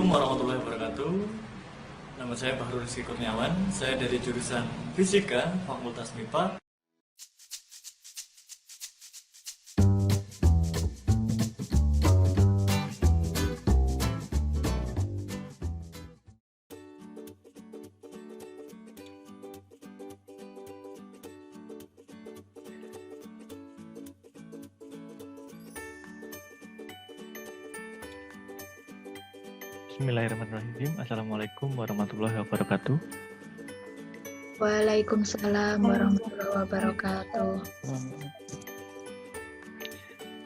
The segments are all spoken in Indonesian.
Assalamualaikum warahmatullahi wabarakatuh. Nama saya Bahrul Rizky Kurniawan. Saya dari jurusan Fisika, Fakultas MIPA. Bismillahirrahmanirrahim. Assalamualaikum warahmatullahi wabarakatuh. Waalaikumsalam warahmatullahi wabarakatuh.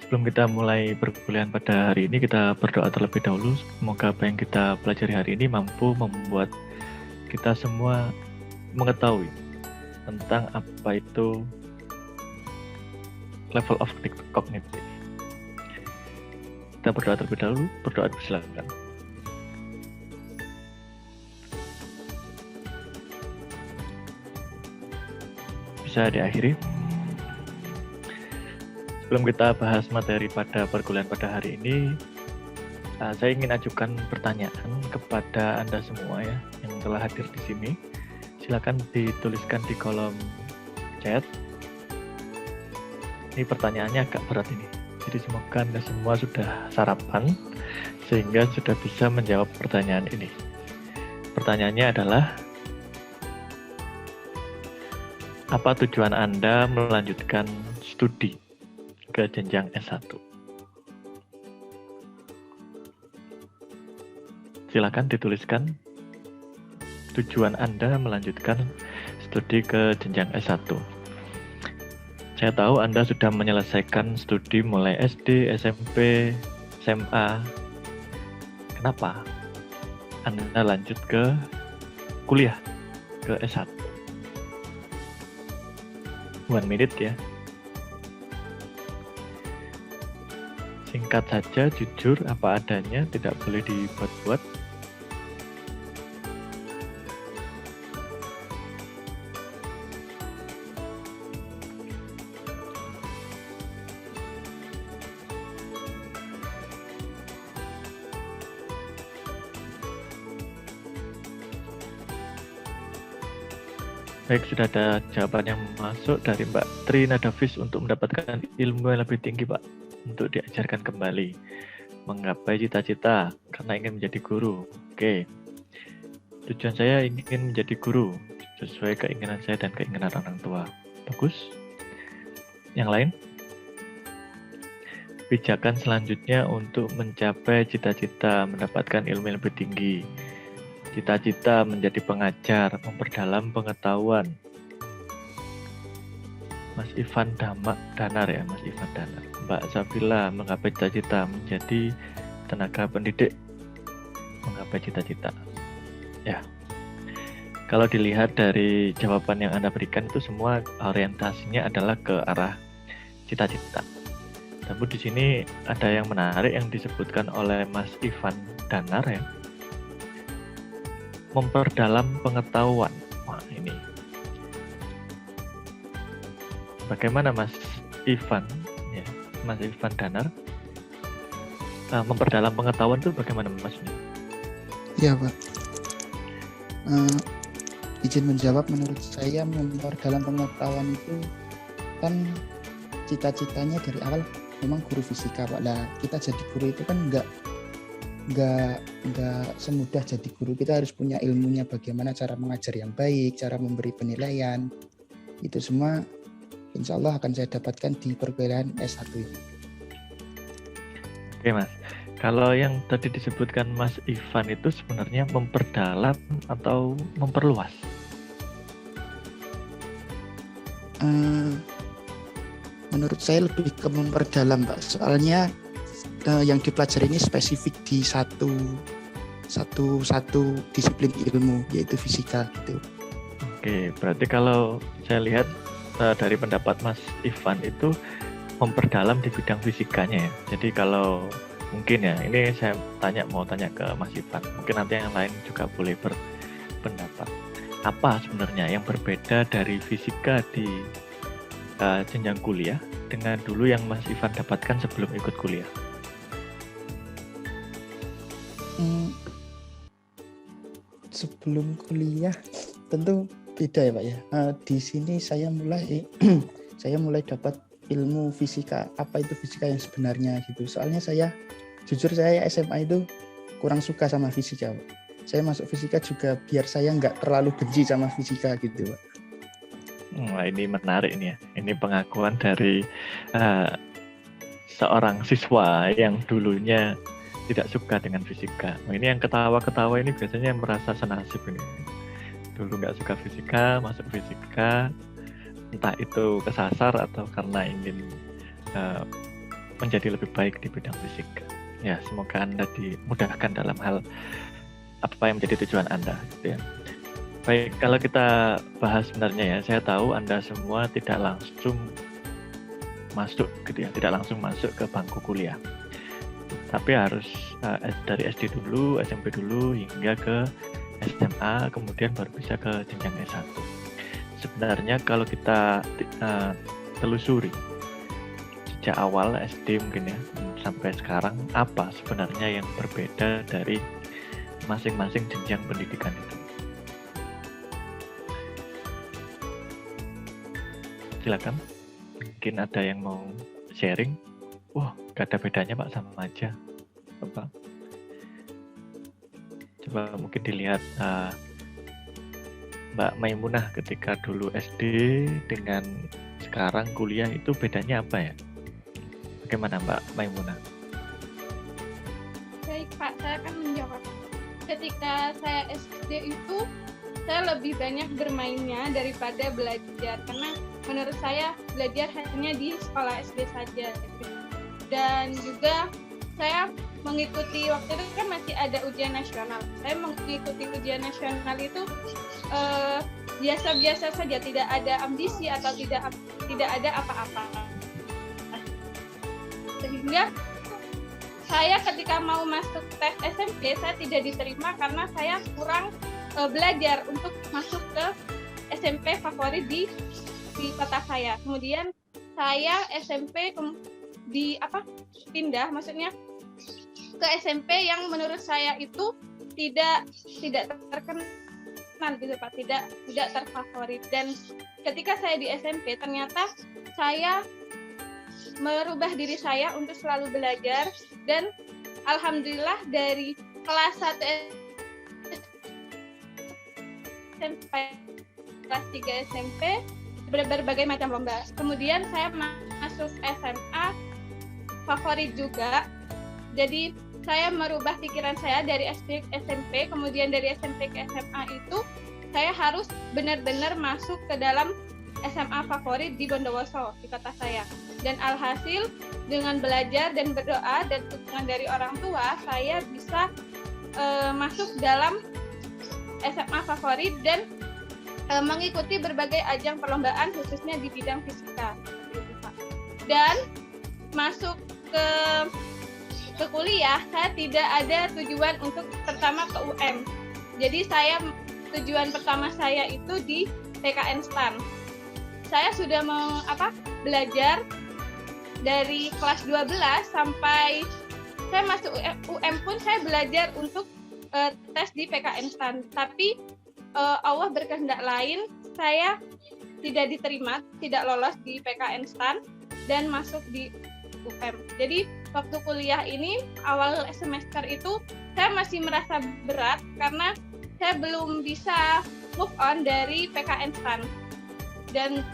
Sebelum kita mulai perkuliahan pada hari ini, kita berdoa terlebih dahulu. Semoga apa yang kita pelajari hari ini mampu membuat kita semua mengetahui tentang apa itu level of cognitive. Kita berdoa terlebih dahulu. Berdoa silakan. Bisa diakhiri. Sebelum kita bahas materi pada perkuliahan pada hari ini, saya ingin ajukan pertanyaan kepada Anda semua ya yang telah hadir di sini. Silakan dituliskan di kolom chat. Ini pertanyaannya agak berat ini. Jadi semoga Anda semua sudah sarapan sehingga sudah bisa menjawab pertanyaan ini. Pertanyaannya adalah, apa tujuan Anda melanjutkan studi ke jenjang S1? Silakan dituliskan tujuan Anda melanjutkan studi ke jenjang S1. Saya tahu Anda sudah menyelesaikan studi mulai SD, SMP, SMA. Kenapa Anda lanjut ke kuliah, ke S1? 1 menit ya. Singkat saja, jujur, apa adanya, tidak boleh dibuat-buat. Baik, sudah ada jawaban yang masuk dari Mbak Tri Nadafis untuk mendapatkan ilmu yang lebih tinggi, Pak. Untuk diajarkan kembali. Menggapai cita-cita karena ingin menjadi guru. Oke. Tujuan saya ingin menjadi guru sesuai keinginan saya dan keinginan orang tua. Bagus. Yang lain? Pijakan selanjutnya untuk mencapai cita-cita mendapatkan ilmu yang lebih tinggi. Cita-cita menjadi pengajar, memperdalam pengetahuan. Mas Ivan Danar ya, Mas Ivan Danar. Mbak Safila menggapai cita-cita menjadi tenaga pendidik, menggapai cita-cita. Ya, kalau dilihat dari jawaban yang Anda berikan itu semua orientasinya adalah ke arah cita-cita. Namun di sini ada yang menarik yang disebutkan oleh Mas Ivan Danar ya. Memperdalam pengetahuan. Wah, ini. Bagaimana Mas Ivan? Ya, Mas Ivan Danar. Memperdalam pengetahuan itu bagaimana maksudnya? Iya, Pak. Izin menjawab, menurut saya memperdalam pengetahuan itu kan cita-citanya dari awal memang guru fisika, Pak. Lah, kita jadi guru itu kan enggak semudah jadi guru. Kita harus punya ilmunya, bagaimana cara mengajar yang baik, cara memberi penilaian. Itu semua insya Allah akan saya dapatkan di perkuliahan S1 ini. Oke Mas, kalau yang tadi disebutkan Mas Ivan itu sebenarnya memperdalam atau memperluas? Menurut saya lebih ke memperdalam, Pak. Soalnya yang dipelajari ini spesifik di satu disiplin ilmu, yaitu fisika gitu. Oke, berarti kalau saya lihat dari pendapat Mas Ivan itu memperdalam di bidang fisikanya ya. Jadi kalau mungkin ya, ini saya mau tanya ke Mas Ivan, mungkin nanti yang lain juga boleh berpendapat. Apa sebenarnya yang berbeda dari fisika di jenjang kuliah dengan dulu yang Mas Ivan dapatkan sebelum ikut kuliah? sebelum kuliah tentu beda ya Pak ya. Di sini saya mulai saya mulai dapat ilmu fisika, apa itu fisika yang sebenarnya gitu. Soalnya jujur saya SMA itu kurang suka sama fisika Pak. Saya masuk fisika juga biar saya nggak terlalu benci sama fisika gitu Pak. Wah, ini menarik nih ya. Ini pengakuan dari seorang siswa yang dulunya tidak suka dengan fisika. Nah, ini yang ketawa-ketawa ini biasanya merasa senasib ini. Dulu nggak suka fisika, masuk fisika, entah itu kesasar atau karena ingin menjadi lebih baik di bidang fisika. Ya, semoga Anda dimudahkan dalam hal apa yang menjadi tujuan Anda. Gitu ya. Baik, kalau kita bahas sebenarnya ya, saya tahu Anda semua tidak langsung masuk gitu ya, tidak langsung masuk ke bangku kuliah. Tapi harus dari SD dulu, SMP dulu, hingga ke SMA, kemudian baru bisa ke jenjang S1. Sebenarnya kalau kita telusuri sejak awal SD mungkin ya, sampai sekarang, apa sebenarnya yang berbeda dari masing-masing jenjang pendidikan itu? Silakan, mungkin ada yang mau sharing. Wah, gak ada bedanya Pak, sama aja. Coba mungkin dilihat Mbak Maimunah ketika dulu SD dengan sekarang kuliah itu bedanya apa ya? Bagaimana Mbak Maimunah? Baik Pak, saya akan menjawab. Ketika saya SD itu, saya lebih banyak bermainnya daripada belajar, karena menurut saya belajar hanya di sekolah SD saja. Dan juga saya mengikuti, waktu itu kan masih ada ujian nasional. Saya mengikuti ujian nasional itu biasa-biasa saja, tidak ada ambisi atau tidak ada apa-apa. Sehingga saya ketika mau masuk tes SMP, saya tidak diterima karena saya kurang belajar untuk masuk ke SMP favorit di kota saya. Kemudian saya SMP pindah, maksudnya ke SMP yang menurut saya itu tidak terkenal gitu Pak, tidak terfavorit. Dan ketika saya di SMP ternyata saya merubah diri saya untuk selalu belajar, dan alhamdulillah dari kelas 1 SMP, kelas 3 SMP berbagai macam lomba. Kemudian saya masuk SMA favorit juga. Jadi saya merubah pikiran saya dari SD ke SMP, kemudian dari SMP ke SMA itu saya harus benar-benar masuk ke dalam SMA favorit di Bondowoso, di kota saya. Dan alhasil dengan belajar dan berdoa dan dukungan dari orang tua, saya bisa masuk dalam SMA favorit dan mengikuti berbagai ajang perlombaan khususnya di bidang fisika. Dan masuk ke kuliah, saya tidak ada tujuan untuk pertama ke UM. Jadi tujuan pertama saya itu di PKN STAN. Saya sudah belajar dari kelas 12 sampai saya masuk UM pun saya belajar untuk tes di PKN STAN. Tapi Allah berkehendak lain, saya tidak diterima, tidak lolos di PKN STAN dan masuk di UM. Jadi waktu kuliah ini, awal semester itu saya masih merasa berat karena saya belum bisa move on dari PKN STAN. Dan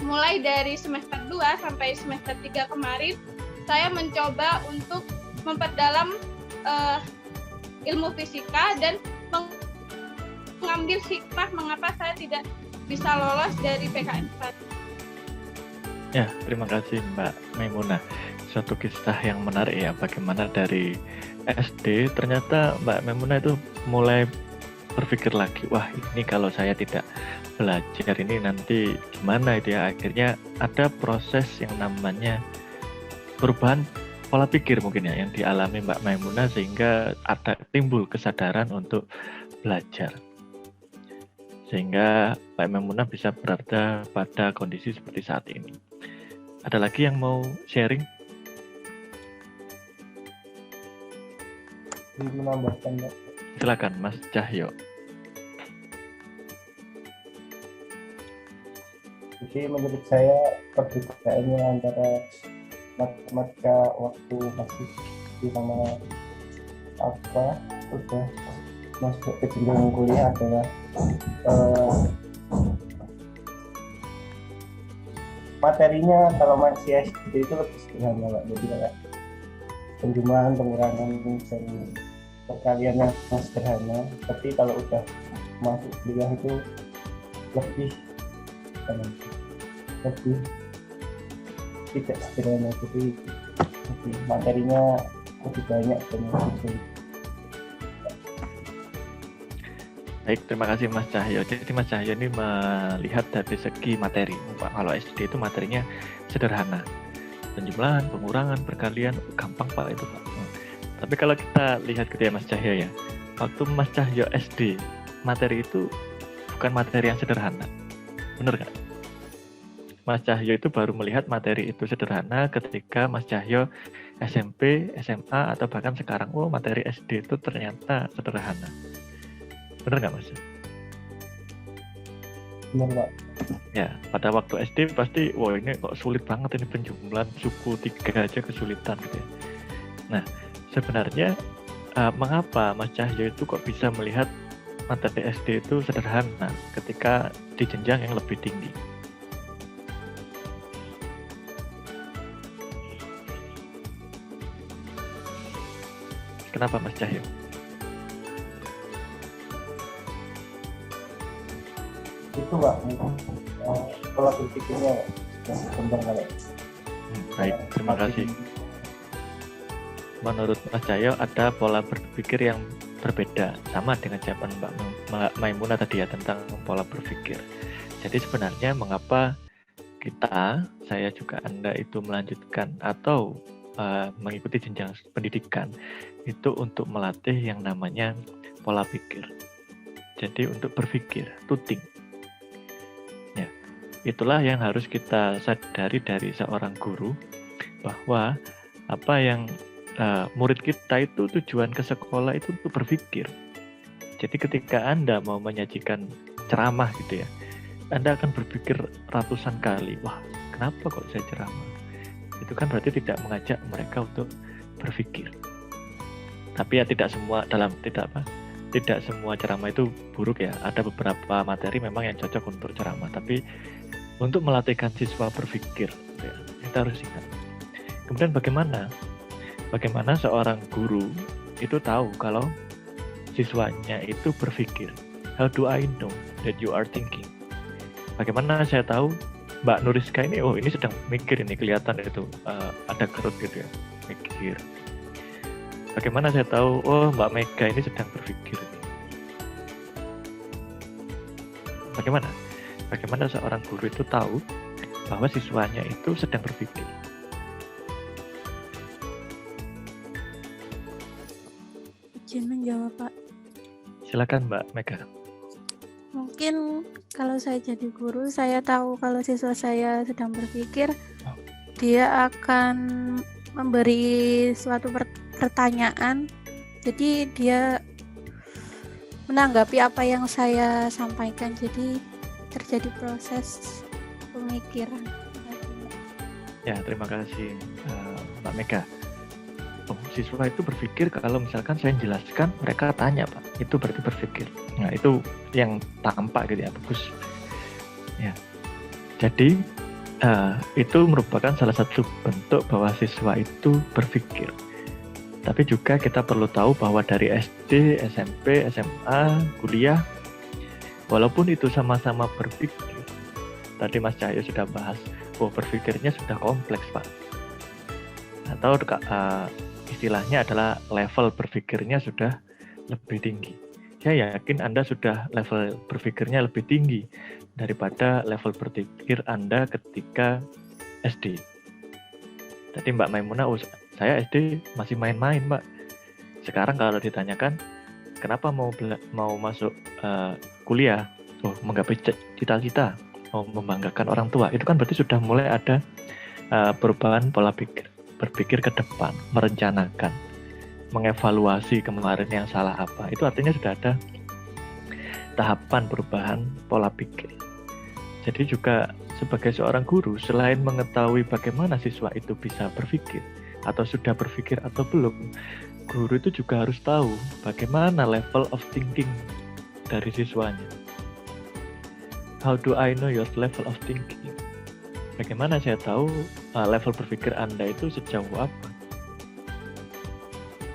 mulai dari semester 2 sampai semester 3 kemarin, saya mencoba untuk memperdalam ilmu fisika dan mengambil hikmah mengapa saya tidak bisa lolos dari PKN STAN. Ya, terima kasih Mbak Maimunah. Suatu kisah yang menarik ya, bagaimana dari SD ternyata Mbak Maimunah itu mulai berpikir lagi, wah ini kalau saya tidak belajar ini nanti gimana itu ya. Akhirnya ada proses yang namanya perubahan pola pikir mungkin ya yang dialami Mbak Maimunah, sehingga ada timbul kesadaran untuk belajar. Sehingga Mbak Maimunah bisa berada pada kondisi seperti saat ini. Ada lagi yang mau sharing? menambahkan, Pak. Silakan Mas Cahyo. Jadi menurut saya perbedaannya antara matematika waktu masih di sama udah masuk ke jenjang kuliah adalah materinya kalau masih SD itu lebih sederhana, Pak. Jadi kayak penjumlahan, pengurangan, dan perkalian yang sederhana. Tapi kalau udah masuk kuliah itu lebih tidak sederhana, jadi materinya lebih banyak dan lebih sulit. Baik, terima kasih Mas Cahyo. Jadi Mas Cahyo ini melihat dari segi materi. Pak, kalau SD itu materinya sederhana. Penjumlahan, pengurangan, perkalian, gampang Pak itu Pak. Tapi kalau kita lihat gitu ya Mas Cahyo ya, waktu Mas Cahyo SD, materi itu bukan materi yang sederhana. Bener nggak? Mas Cahyo itu baru melihat materi itu sederhana ketika Mas Cahyo SMP, SMA, atau bahkan sekarang, oh materi SD itu ternyata sederhana. Bener nggak Mas? Benar, Pak. Ya, pada waktu SD pasti, wah ini kok sulit banget ini penjumlahan suku 3 aja kesulitan gitu ya. Nah, sebenarnya mengapa Mas Cahyo itu kok bisa melihat materi SD itu sederhana ketika di jenjang yang lebih tinggi? Kenapa Mas Cahyo? Itu Pak, pola berpikirnya yang berkembang kali. Baik, terima kasih. Menurut Mas Cahyo ada pola berpikir yang berbeda, sama dengan jawaban Mbak Maimunah tadi ya tentang pola berpikir. Jadi sebenarnya mengapa kita, saya juga Anda itu melanjutkan atau mengikuti jenjang pendidikan itu untuk melatih yang namanya pola pikir. Jadi untuk berpikir, to think. Ya, itulah yang harus kita sadari dari seorang guru, bahwa apa yang murid kita itu tujuan ke sekolah itu untuk berpikir. Jadi ketika Anda mau menyajikan ceramah gitu ya, Anda akan berpikir ratusan kali, wah kenapa kok saya ceramah? Itu kan berarti tidak mengajak mereka untuk berpikir. Tapi ya tidak semua ceramah itu buruk ya. Ada beberapa materi memang yang cocok untuk ceramah, tapi untuk melatihkan siswa berpikir ya, kita harus ingat. Kemudian bagaimana seorang guru itu tahu kalau siswanya itu berpikir? How do I know that you are thinking? Bagaimana saya tahu Mbak Nuriska ini, oh ini sedang mikir, ini kelihatan itu ada kerut gitu ya, mikir. Bagaimana saya tahu, oh Mbak Mega ini sedang berpikir. Bagaimana seorang guru itu tahu bahwa siswanya itu sedang berpikir? Izin menjawab Pak. Silakan Mbak Mega. Mungkin kalau saya jadi guru, saya tahu kalau siswa saya sedang berpikir, dia akan memberi suatu pertanyaan, jadi dia menanggapi apa yang saya sampaikan, jadi terjadi proses pemikiran. Ya, terima kasih Mbak Mega. Siswa itu berpikir kalau misalkan saya jelaskan, mereka tanya Pak, itu berarti berpikir. Nah itu yang tampak gitu ya, bagus ya. Jadi itu merupakan salah satu bentuk bahwa siswa itu berpikir. Tapi juga kita perlu tahu bahwa dari SD, SMP, SMA, kuliah, walaupun itu sama-sama berpikir, tadi Mas Cahyo sudah bahas, berpikirnya sudah kompleks Pak, atau istilahnya adalah level berpikirnya sudah lebih tinggi. Saya yakin Anda sudah level berpikirnya lebih tinggi daripada level berpikir Anda ketika SD. Tadi Mbak Maimunah, saya SD masih main-main Mbak. Sekarang kalau ditanyakan, kenapa mau masuk kuliah? Menggapai cita-cita, mau membanggakan orang tua. Itu kan berarti sudah mulai ada perubahan pola pikir. Berpikir ke depan, merencanakan. mengevaluasi kemarin yang salah apa. Itu artinya sudah ada tahapan perubahan pola pikir. Jadi juga sebagai seorang guru, selain mengetahui bagaimana siswa itu bisa berpikir atau sudah berpikir atau belum, guru itu juga harus tahu bagaimana level of thinking dari siswanya. How do I know your level of thinking? Bagaimana saya tahu level berpikir Anda itu sejauh apa?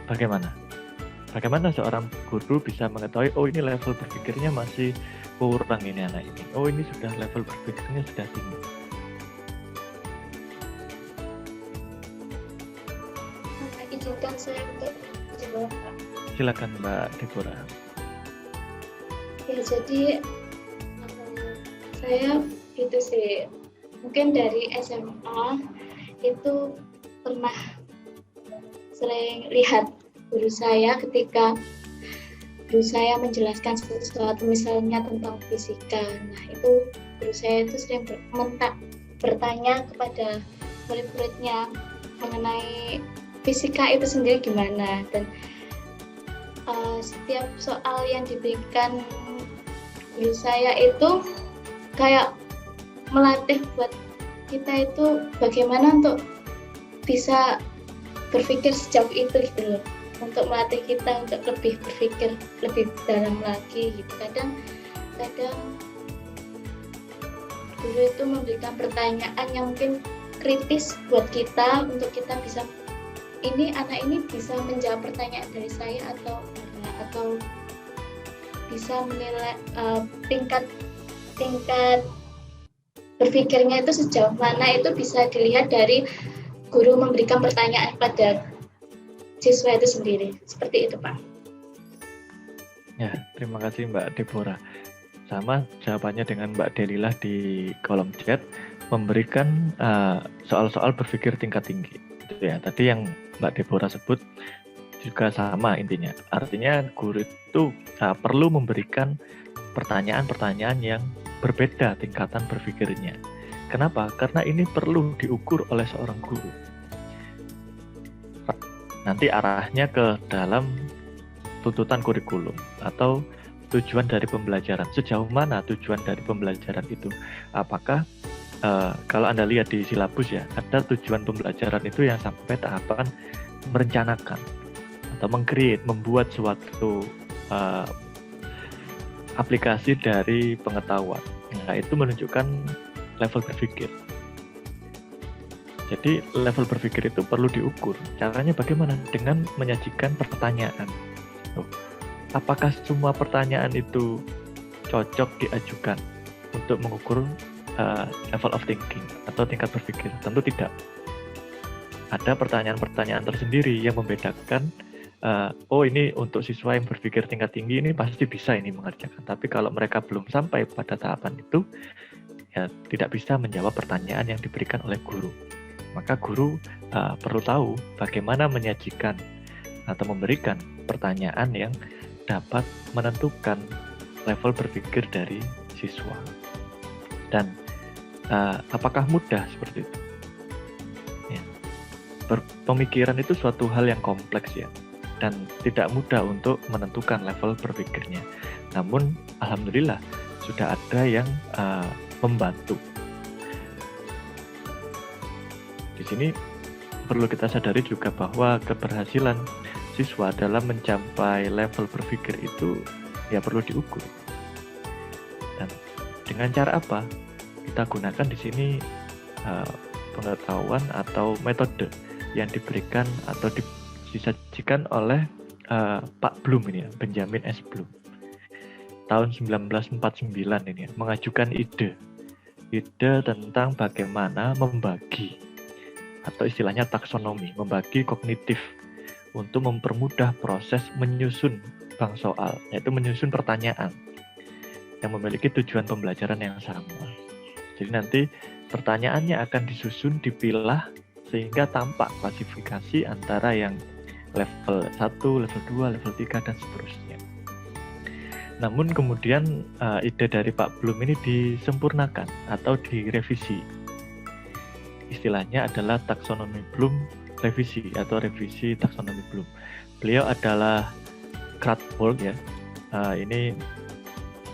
Bagaimana seorang guru bisa mengetahui, oh ini level berpikirnya masih kurang ini anak ini. Oh ini sudah level berpikirnya sudah tinggi. Izinkan saya untuk menjawab, Pak. Silakan Mbak Deborah. Ya, jadi saya gitu sih. Mungkin dari SMA itu pernah sering lihat guru saya ketika guru saya menjelaskan sesuatu misalnya tentang fisika. Nah, itu guru saya itu sering bertanya kepada murid-muridnya mengenai fisika itu sendiri gimana, dan setiap soal yang diberikan guru saya itu kayak melatih buat kita itu bagaimana untuk bisa berpikir sejauh itu gitu loh, untuk melatih kita untuk lebih berpikir lebih dalam lagi gitu. Kadang guru itu memberikan pertanyaan yang mungkin kritis buat kita, untuk kita bisa anak ini bisa menjawab pertanyaan dari saya atau bisa menilai tingkat berpikirnya itu sejauh mana. Itu bisa dilihat dari guru memberikan pertanyaan pada siswa itu sendiri. Seperti itu, Pak. Ya, terima kasih Mbak Deborah. Sama jawabannya dengan Mbak Delilah di kolom chat, memberikan soal-soal berpikir tingkat tinggi. Itu ya, tadi yang Mbak Deborah sebut juga sama intinya. Artinya guru itu perlu memberikan pertanyaan-pertanyaan yang berbeda tingkatan berpikirnya. Kenapa? Karena ini perlu diukur oleh seorang guru. Nanti arahnya ke dalam tuntutan kurikulum atau tujuan dari pembelajaran. Sejauh mana tujuan dari pembelajaran itu? Apakah kalau Anda lihat di silabus ya, ada tujuan pembelajaran itu yang sampai tahapan merencanakan atau membuat suatu aplikasi dari pengetahuan. Nah, itu menunjukkan level berpikir. Jadi level berpikir itu perlu diukur. Caranya bagaimana? Dengan menyajikan pertanyaan. Apakah semua pertanyaan itu cocok diajukan untuk mengukur level of thinking atau tingkat berpikir? Tentu tidak. Ada pertanyaan-pertanyaan tersendiri yang membedakan, oh ini untuk siswa yang berpikir tingkat tinggi ini pasti bisa ini mengerjakan. Tapi kalau mereka belum sampai pada tahapan itu, ya tidak bisa menjawab pertanyaan yang diberikan oleh guru. Maka guru perlu tahu bagaimana menyajikan atau memberikan pertanyaan yang dapat menentukan level berpikir dari siswa. Dan apakah mudah seperti itu? Ya. Pemikiran itu suatu hal yang kompleks ya, dan tidak mudah untuk menentukan level berpikirnya. Namun alhamdulillah sudah ada yang membantu. Di sini perlu kita sadari juga bahwa keberhasilan siswa dalam mencapai level berpikir itu ya perlu diukur. Dan dengan cara apa? Kita gunakan di sini pengetahuan atau metode yang diberikan atau disajikan oleh Pak Bloom ini ya, Benjamin S. Bloom. Tahun 1949 ini ya, mengajukan ide tentang bagaimana membagi atau istilahnya taksonomi, membagi kognitif untuk mempermudah proses menyusun bank soal, yaitu menyusun pertanyaan yang memiliki tujuan pembelajaran yang sama. Jadi nanti pertanyaannya akan disusun, dipilah sehingga tampak klasifikasi antara yang level 1, level 2, level 3 dan seterusnya. Namun kemudian ide dari Pak Bloom ini disempurnakan atau direvisi. Istilahnya adalah taksonomi Bloom revisi atau revisi taksonomi Bloom. beliau adalah Krathwohl ya. Ini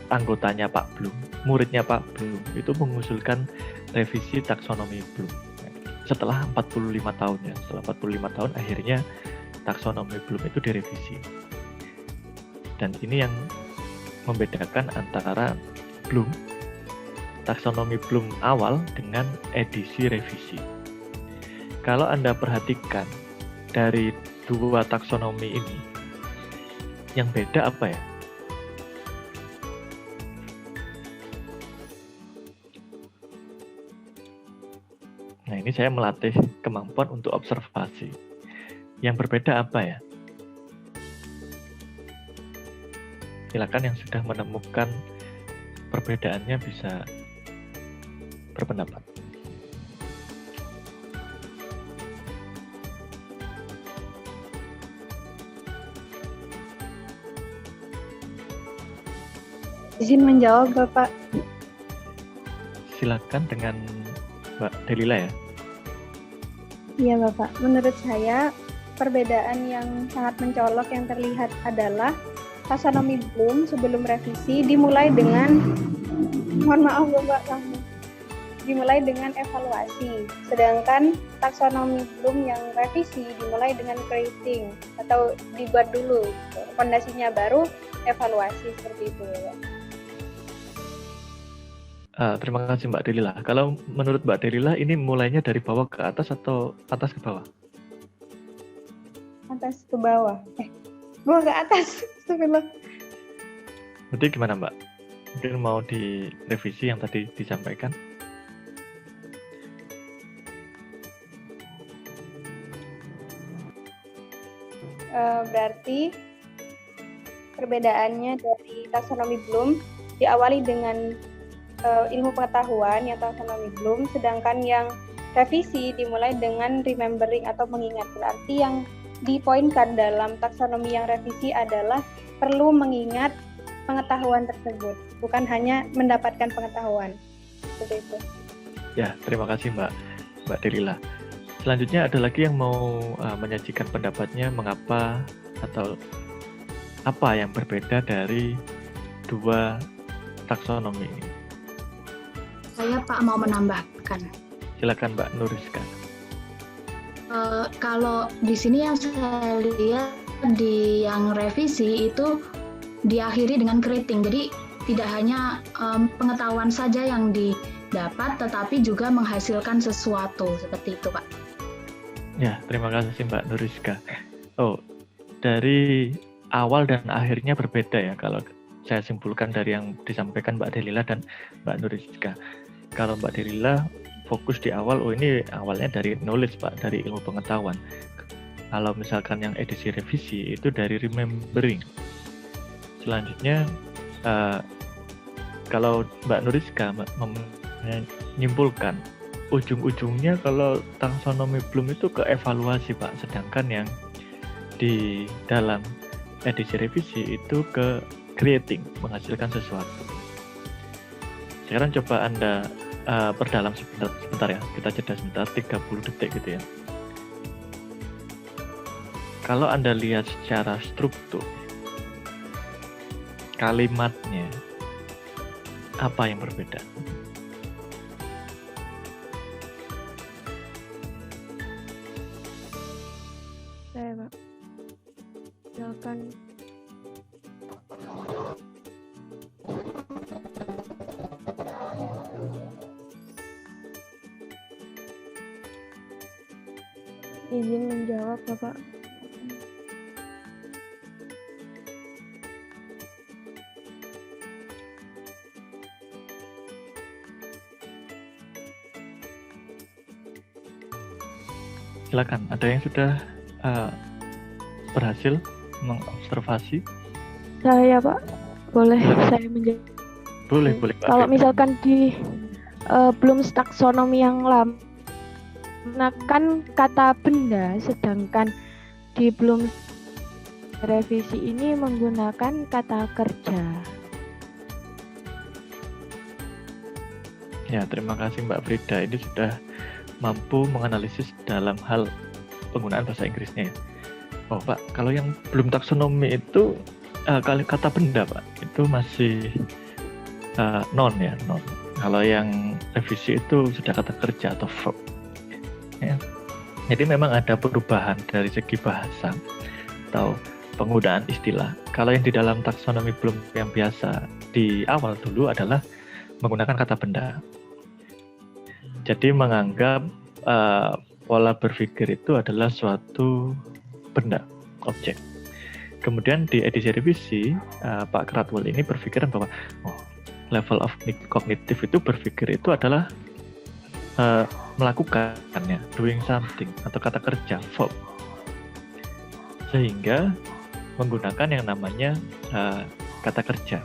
anggotanya Pak Bloom, muridnya Pak Bloom, itu mengusulkan revisi taksonomi Bloom. Setelah 45 tahun ya, setelah 45 tahun akhirnya taksonomi Bloom itu direvisi. Dan ini yang membedakan antara Bloom, taksonomi Bloom awal dengan edisi revisi. Kalau Anda perhatikan dari dua taksonomi ini, yang beda apa ya? Nah, ini saya melatih kemampuan untuk observasi. Yang berbeda apa ya? Silakan yang sudah menemukan perbedaannya bisa berpendapat. Izin menjawab, Bapak. Silakan dengan Mbak Delila ya. Iya, Bapak. Menurut saya, perbedaan yang sangat mencolok yang terlihat adalah taksonomi Bloom sebelum revisi dimulai dengan, mohon maaf Bapak, dimulai dengan evaluasi. Sedangkan taksonomi Bloom yang revisi dimulai dengan creating atau dibuat dulu fondasinya, baru evaluasi, seperti itu, Bapak. Terima kasih Mbak Delila. Kalau menurut Mbak Delila ini mulainya dari bawah ke atas atau atas ke bawah? Atas ke bawah. Bawah ke atas. Astagfirullah. Berarti gimana Mbak? Mungkin mau direvisi yang tadi disampaikan? Berarti perbedaannya dari taksonomi Bloom diawali dengan ilmu pengetahuan yang taksonomi Bloom, sedangkan yang revisi dimulai dengan remembering atau mengingat. Berarti yang dipoinkan dalam taksonomi yang revisi adalah perlu mengingat pengetahuan tersebut, bukan hanya mendapatkan pengetahuan. Seperti itu. Ya, terima kasih Mbak Delila. Selanjutnya ada lagi yang mau menyajikan pendapatnya mengapa atau apa yang berbeda dari dua taksonomi ini. Saya Pak mau menambahkan. Silakan Mbak Nuriska. Kalau di sini yang saya lihat di yang revisi itu diakhiri dengan creating. Jadi tidak hanya pengetahuan saja yang didapat, tetapi juga menghasilkan sesuatu, seperti itu Pak. Ya, terima kasih Mbak Nuriska. Oh, dari awal dan akhirnya berbeda ya kalau saya simpulkan dari yang disampaikan Mbak Delila dan Mbak Nuriska. Kalau Mbak Delila fokus di awal, ini awalnya dari knowledge Pak, dari ilmu pengetahuan. Kalau misalkan yang edisi revisi itu dari remembering. Selanjutnya, kalau Mbak Nuriska menyimpulkan, ujung-ujungnya kalau taksonomi Bloom itu ke evaluasi Pak, sedangkan yang di dalam edisi revisi itu ke creating, menghasilkan sesuatu. Sekarang coba Anda perdalam sebentar ya, kita jeda sebentar, 30 detik gitu ya. Kalau Anda lihat secara struktur kalimatnya, apa yang berbeda? Saya Pak, silakan. Izin menjawab Bapak. Silakan, ada yang sudah berhasil mengobservasi? Saya Pak, boleh saya menjawab? Boleh Pak. Kalau misalkan di Bloom's taksonomi yang lama menggunakan kata benda, sedangkan di Bloom's revisi ini menggunakan kata kerja. Ya, terima kasih Mbak Frida. Ini sudah mampu menganalisis dalam hal penggunaan bahasa Inggrisnya ya. Oh Pak, kalau yang belum taksonomi itu kata benda Pak, itu masih non ya, non. Kalau yang revisi itu sudah kata kerja atau verb. Ya. Jadi memang ada perubahan dari segi bahasa atau penggunaan istilah. Kalau yang di dalam taksonomi Bloom yang biasa di awal dulu adalah menggunakan kata benda. Jadi menganggap pola berpikir itu adalah suatu benda, objek. Kemudian di edisi revisi, Pak Kratwell ini berpikiran bahwa level of cognitive itu berpikir itu adalah melakukannya, doing something, atau kata kerja, verb. Sehingga menggunakan yang namanya kata kerja.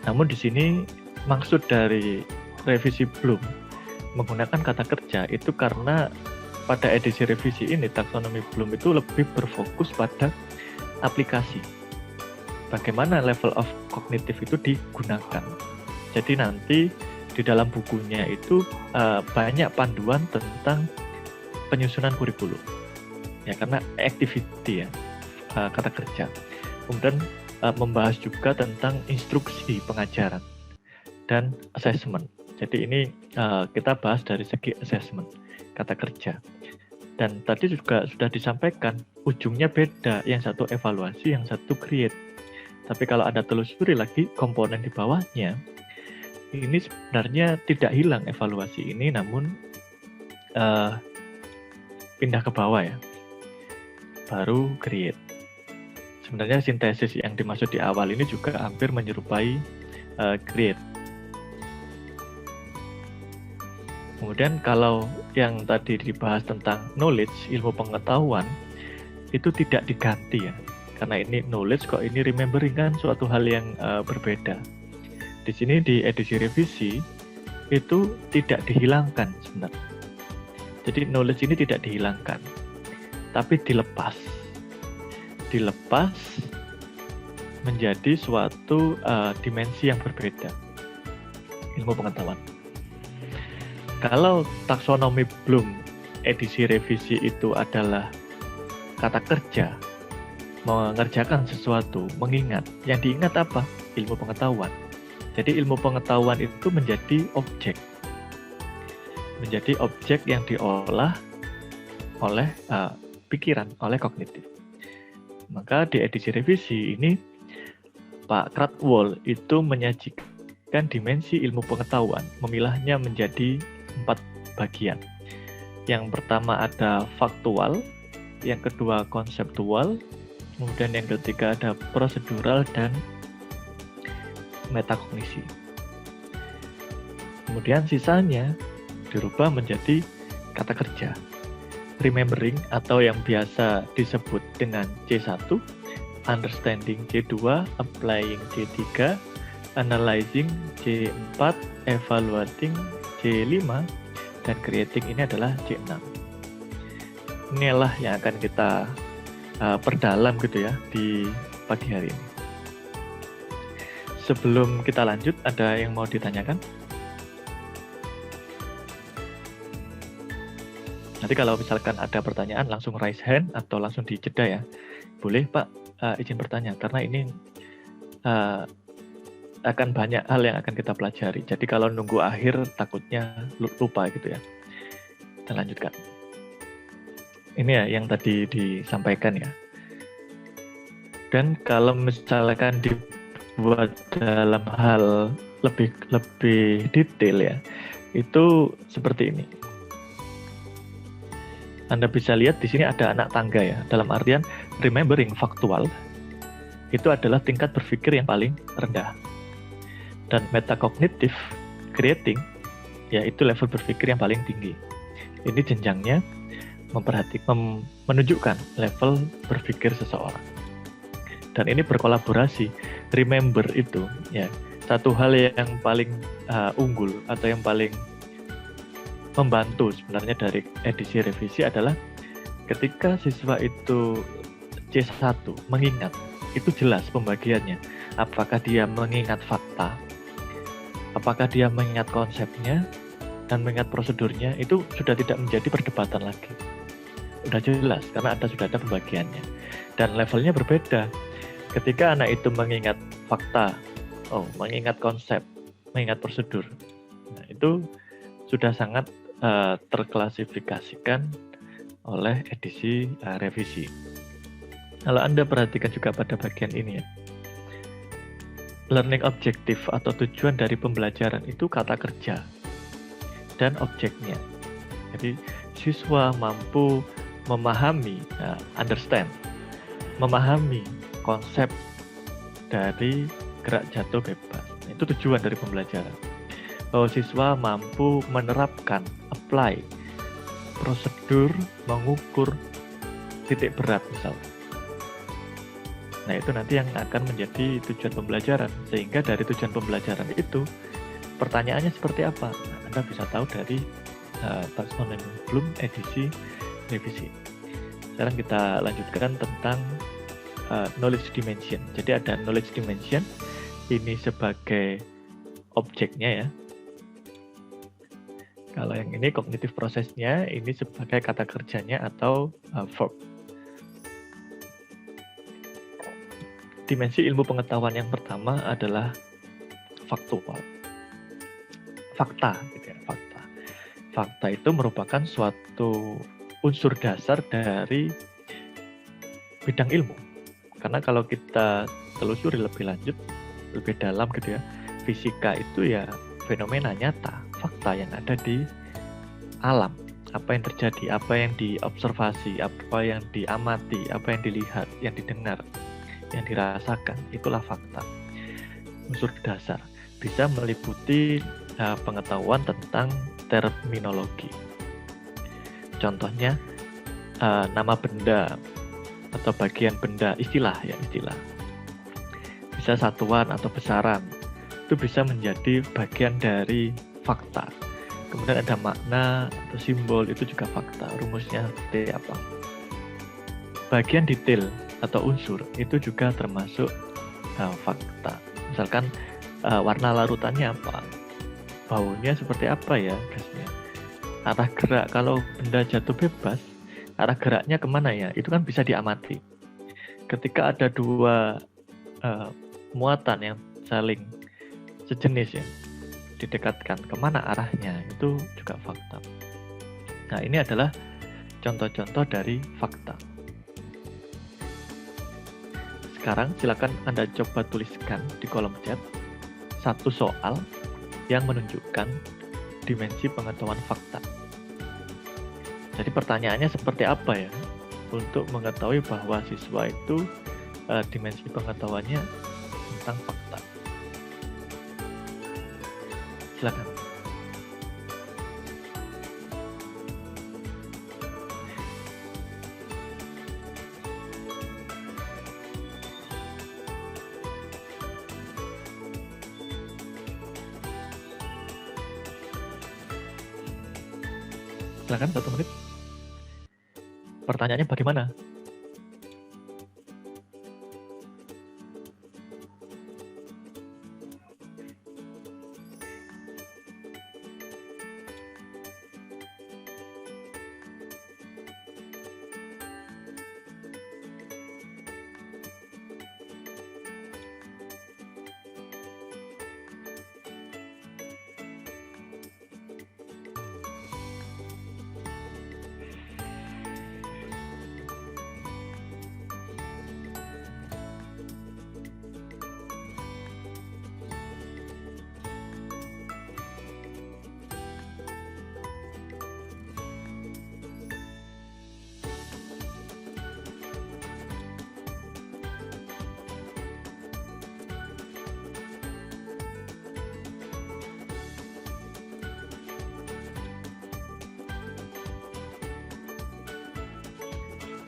Namun di sini maksud dari revisi Bloom menggunakan kata kerja itu karena pada edisi revisi ini taksonomi Bloom itu lebih berfokus pada aplikasi. Bagaimana level of cognitive itu digunakan. Jadi nanti di dalam bukunya itu banyak panduan tentang penyusunan kurikulum. Ya karena activity ya, kata kerja. Kemudian membahas juga tentang instruksi pengajaran dan assessment. Jadi ini kita bahas dari segi assessment, kata kerja. Dan tadi juga sudah disampaikan, ujungnya beda. Yang satu evaluasi, yang satu create. Tapi kalau Anda telusuri lagi komponen di bawahnya, ini sebenarnya tidak hilang evaluasi ini, namun pindah ke bawah ya. Baru create. Sebenarnya sintesis yang dimaksud di awal ini juga hampir menyerupai create. Kemudian kalau yang tadi dibahas tentang knowledge, ilmu pengetahuan, itu tidak diganti ya. Karena ini knowledge kok ini remembering kan suatu hal yang berbeda. Di sini di edisi revisi itu tidak dihilangkan sebenarnya. Jadi knowledge ini tidak dihilangkan, tapi dilepas. Dilepas menjadi suatu dimensi yang berbeda. Ilmu pengetahuan. Kalau taksonomi Bloom edisi revisi itu adalah kata kerja, mengerjakan sesuatu, mengingat. Yang diingat apa? Ilmu pengetahuan. Jadi ilmu pengetahuan itu menjadi objek. Menjadi objek yang diolah oleh pikiran, oleh kognitif. Maka di edisi revisi ini Pak Kratwell itu menyajikan dimensi ilmu pengetahuan, memilahnya menjadi 4 bagian. Yang pertama ada faktual, yang kedua konseptual, kemudian yang ketiga ada prosedural dan metakognisi. Kemudian sisanya dirubah menjadi kata kerja. Remembering atau yang biasa disebut dengan C1, understanding C2, applying C3, analyzing C4, evaluating C5, dan creating ini adalah C6. Inilah yang akan kita perdalam gitu ya di pagi hari ini. Sebelum kita lanjut, ada yang mau ditanyakan? Nanti kalau misalkan ada pertanyaan langsung raise hand atau langsung dijeda ya. Boleh Pak izin bertanya karena ini akan banyak hal yang akan kita pelajari. Jadi kalau nunggu akhir takutnya lupa gitu ya. Kita lanjutkan. Ini ya yang tadi disampaikan ya. Dan kalau misalkan dibuat dalam hal lebih detail ya, itu seperti ini. Anda bisa lihat di sini ada anak tangga ya. Dalam artian remembering faktual itu adalah tingkat berpikir yang paling rendah. Dan metakognitif creating yaitu level berpikir yang paling tinggi. Ini jenjangnya menunjukkan level berpikir seseorang. Dan ini berkolaborasi. Remember itu ya satu hal yang paling unggul atau yang paling membantu sebenarnya dari edisi revisi adalah ketika siswa itu C1 mengingat, itu jelas pembagiannya. Apakah dia mengingat fakta, apakah dia mengingat konsepnya, dan mengingat prosedurnya, itu sudah tidak menjadi perdebatan lagi. Udah jelas karena sudah ada pembagiannya. Dan levelnya berbeda. Ketika anak itu mengingat fakta, mengingat konsep, mengingat prosedur, nah, itu sudah sangat terklasifikasikan oleh edisi revisi. Kalau Anda perhatikan juga pada bagian ini ya, learning objective atau tujuan dari pembelajaran itu kata kerja dan objeknya. Jadi siswa mampu memahami, understand, memahami konsep dari gerak jatuh bebas. Itu tujuan dari pembelajaran. Bahwa siswa mampu menerapkan, apply, prosedur, mengukur titik berat misalnya. Nah itu nanti yang akan menjadi tujuan pembelajaran. Sehingga dari tujuan pembelajaran itu, pertanyaannya seperti apa? Nah, Anda bisa tahu dari Taxonomy Bloom edisi revisi. Sekarang kita lanjutkan tentang knowledge dimension. Jadi ada knowledge dimension, ini sebagai objeknya ya. Kalau yang ini kognitif prosesnya, ini sebagai kata kerjanya atau verb. Dimensi ilmu pengetahuan yang pertama adalah faktual. Fakta, gitu ya, fakta. Fakta itu merupakan suatu unsur dasar dari bidang ilmu. Karena kalau kita telusuri lebih lanjut, lebih dalam gitu ya, fisika itu ya fenomena nyata, fakta yang ada di alam. Apa yang terjadi, apa yang diobservasi, apa yang diamati, apa yang dilihat, yang didengar, yang dirasakan, itulah fakta. Unsur dasar bisa meliputi pengetahuan tentang terminologi. Contohnya nama benda atau bagian benda, istilah. Bisa satuan atau besaran, itu bisa menjadi bagian dari fakta. Kemudian ada makna atau simbol, itu juga fakta. Rumusnya seperti apa. Bagian detail atau unsur itu juga termasuk fakta. Misalkan warna larutannya apa, baunya seperti apa ya gasnya, arah gerak, kalau benda jatuh bebas arah geraknya kemana ya, itu kan bisa diamati. Ketika ada dua muatan yang saling sejenis ya, didekatkan, kemana arahnya, itu juga fakta. Nah ini adalah contoh-contoh dari fakta. Sekarang silakan Anda coba tuliskan di kolom chat satu soal yang menunjukkan dimensi pengetahuan fakta. Jadi pertanyaannya seperti apa ya? Untuk mengetahui bahwa siswa itu dimensi pengetahuannya tentang fakta. Silakan. Silakan 1 menit. Pertanyaannya bagaimana?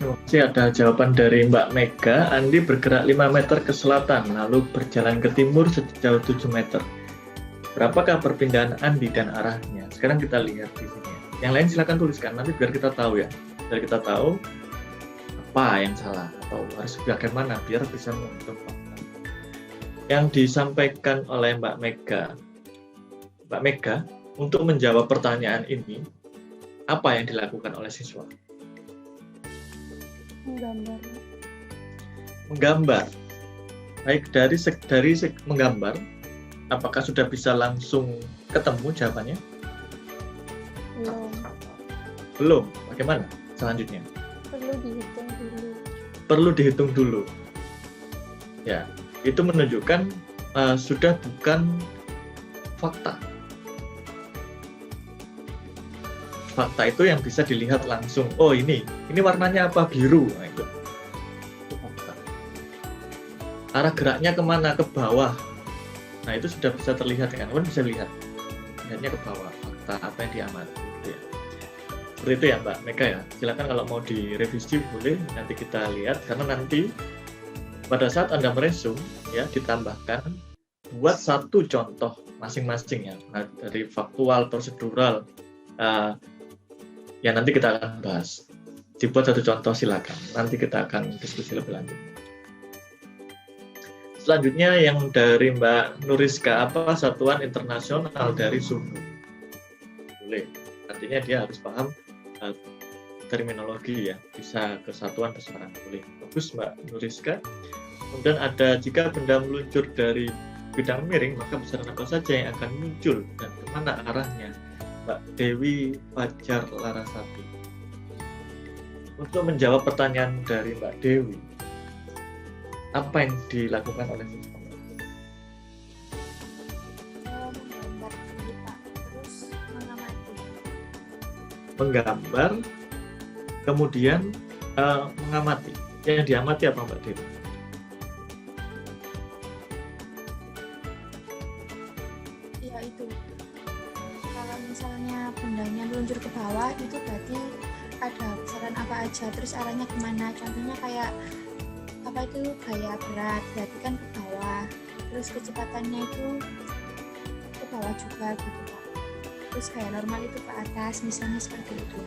Oke, ada jawaban dari Mbak Mega. Andi bergerak 5 meter ke selatan, lalu berjalan ke timur sejauh 7 meter. Berapakah perpindahan Andi dan arahnya? Sekarang kita lihat di sini. Yang lain silakan tuliskan, nanti biar kita tahu ya. Biar kita tahu apa yang salah, atau harus bagaimana, biar bisa menentukan fakta. Yang disampaikan oleh Mbak Mega, untuk menjawab pertanyaan ini, apa yang dilakukan oleh siswa? Menggambar. Menggambar. Baik, dari menggambar, apakah sudah bisa langsung ketemu jawabannya? Belum. Belum. Bagaimana selanjutnya? Perlu dihitung dulu. Perlu dihitung dulu. Ya, itu menunjukkan sudah bukan fakta. Fakta itu yang bisa dilihat langsung. Oh, ini warnanya apa? Biru. Nah, itu fakta. Arah geraknya kemana? Ke bawah. Nah, itu sudah bisa terlihat kan? Kan bisa lihat. Lihatnya ke bawah. Fakta apa yang diamati. Gitu ya. Seperti itu ya Mbak Mega ya. Silakan kalau mau direvisi boleh, nanti kita lihat. Karena nanti pada saat Anda meresum, ya ditambahkan buat satu contoh masing-masing ya. Nah, dari faktual, prosedural, ya nanti kita akan bahas. Dibuat satu contoh silakan. Nanti kita akan diskusi lebih lanjut. Selanjutnya yang dari Mbak Nuriska, apa satuan internasional dari suhu? Boleh. Artinya dia harus paham terminologi ya. Bisa kesatuan besaran. Boleh. Bagus Mbak Nuriska. Kemudian ada jika benda meluncur dari bidang miring, maka besaran apa saja yang akan muncul dan kemana arahnya? Mbak Dewi Fajar Larasati. Untuk menjawab pertanyaan dari Mbak Dewi, apa yang dilakukan oleh siswa? Menggambar dulu Pak, terus mengamati. Menggambar, kemudian mengamati. Yang diamati apa Mbak Dewi? Ya itu. Kalau misalnya bendanya meluncur ke bawah, itu berarti ada besaran apa aja, terus arahnya kemana. Contohnya kayak apa itu gaya berat, berarti kan ke bawah. Terus kecepatannya itu ke bawah juga gitu Pak. Terus gaya normal itu ke atas, misalnya seperti itu.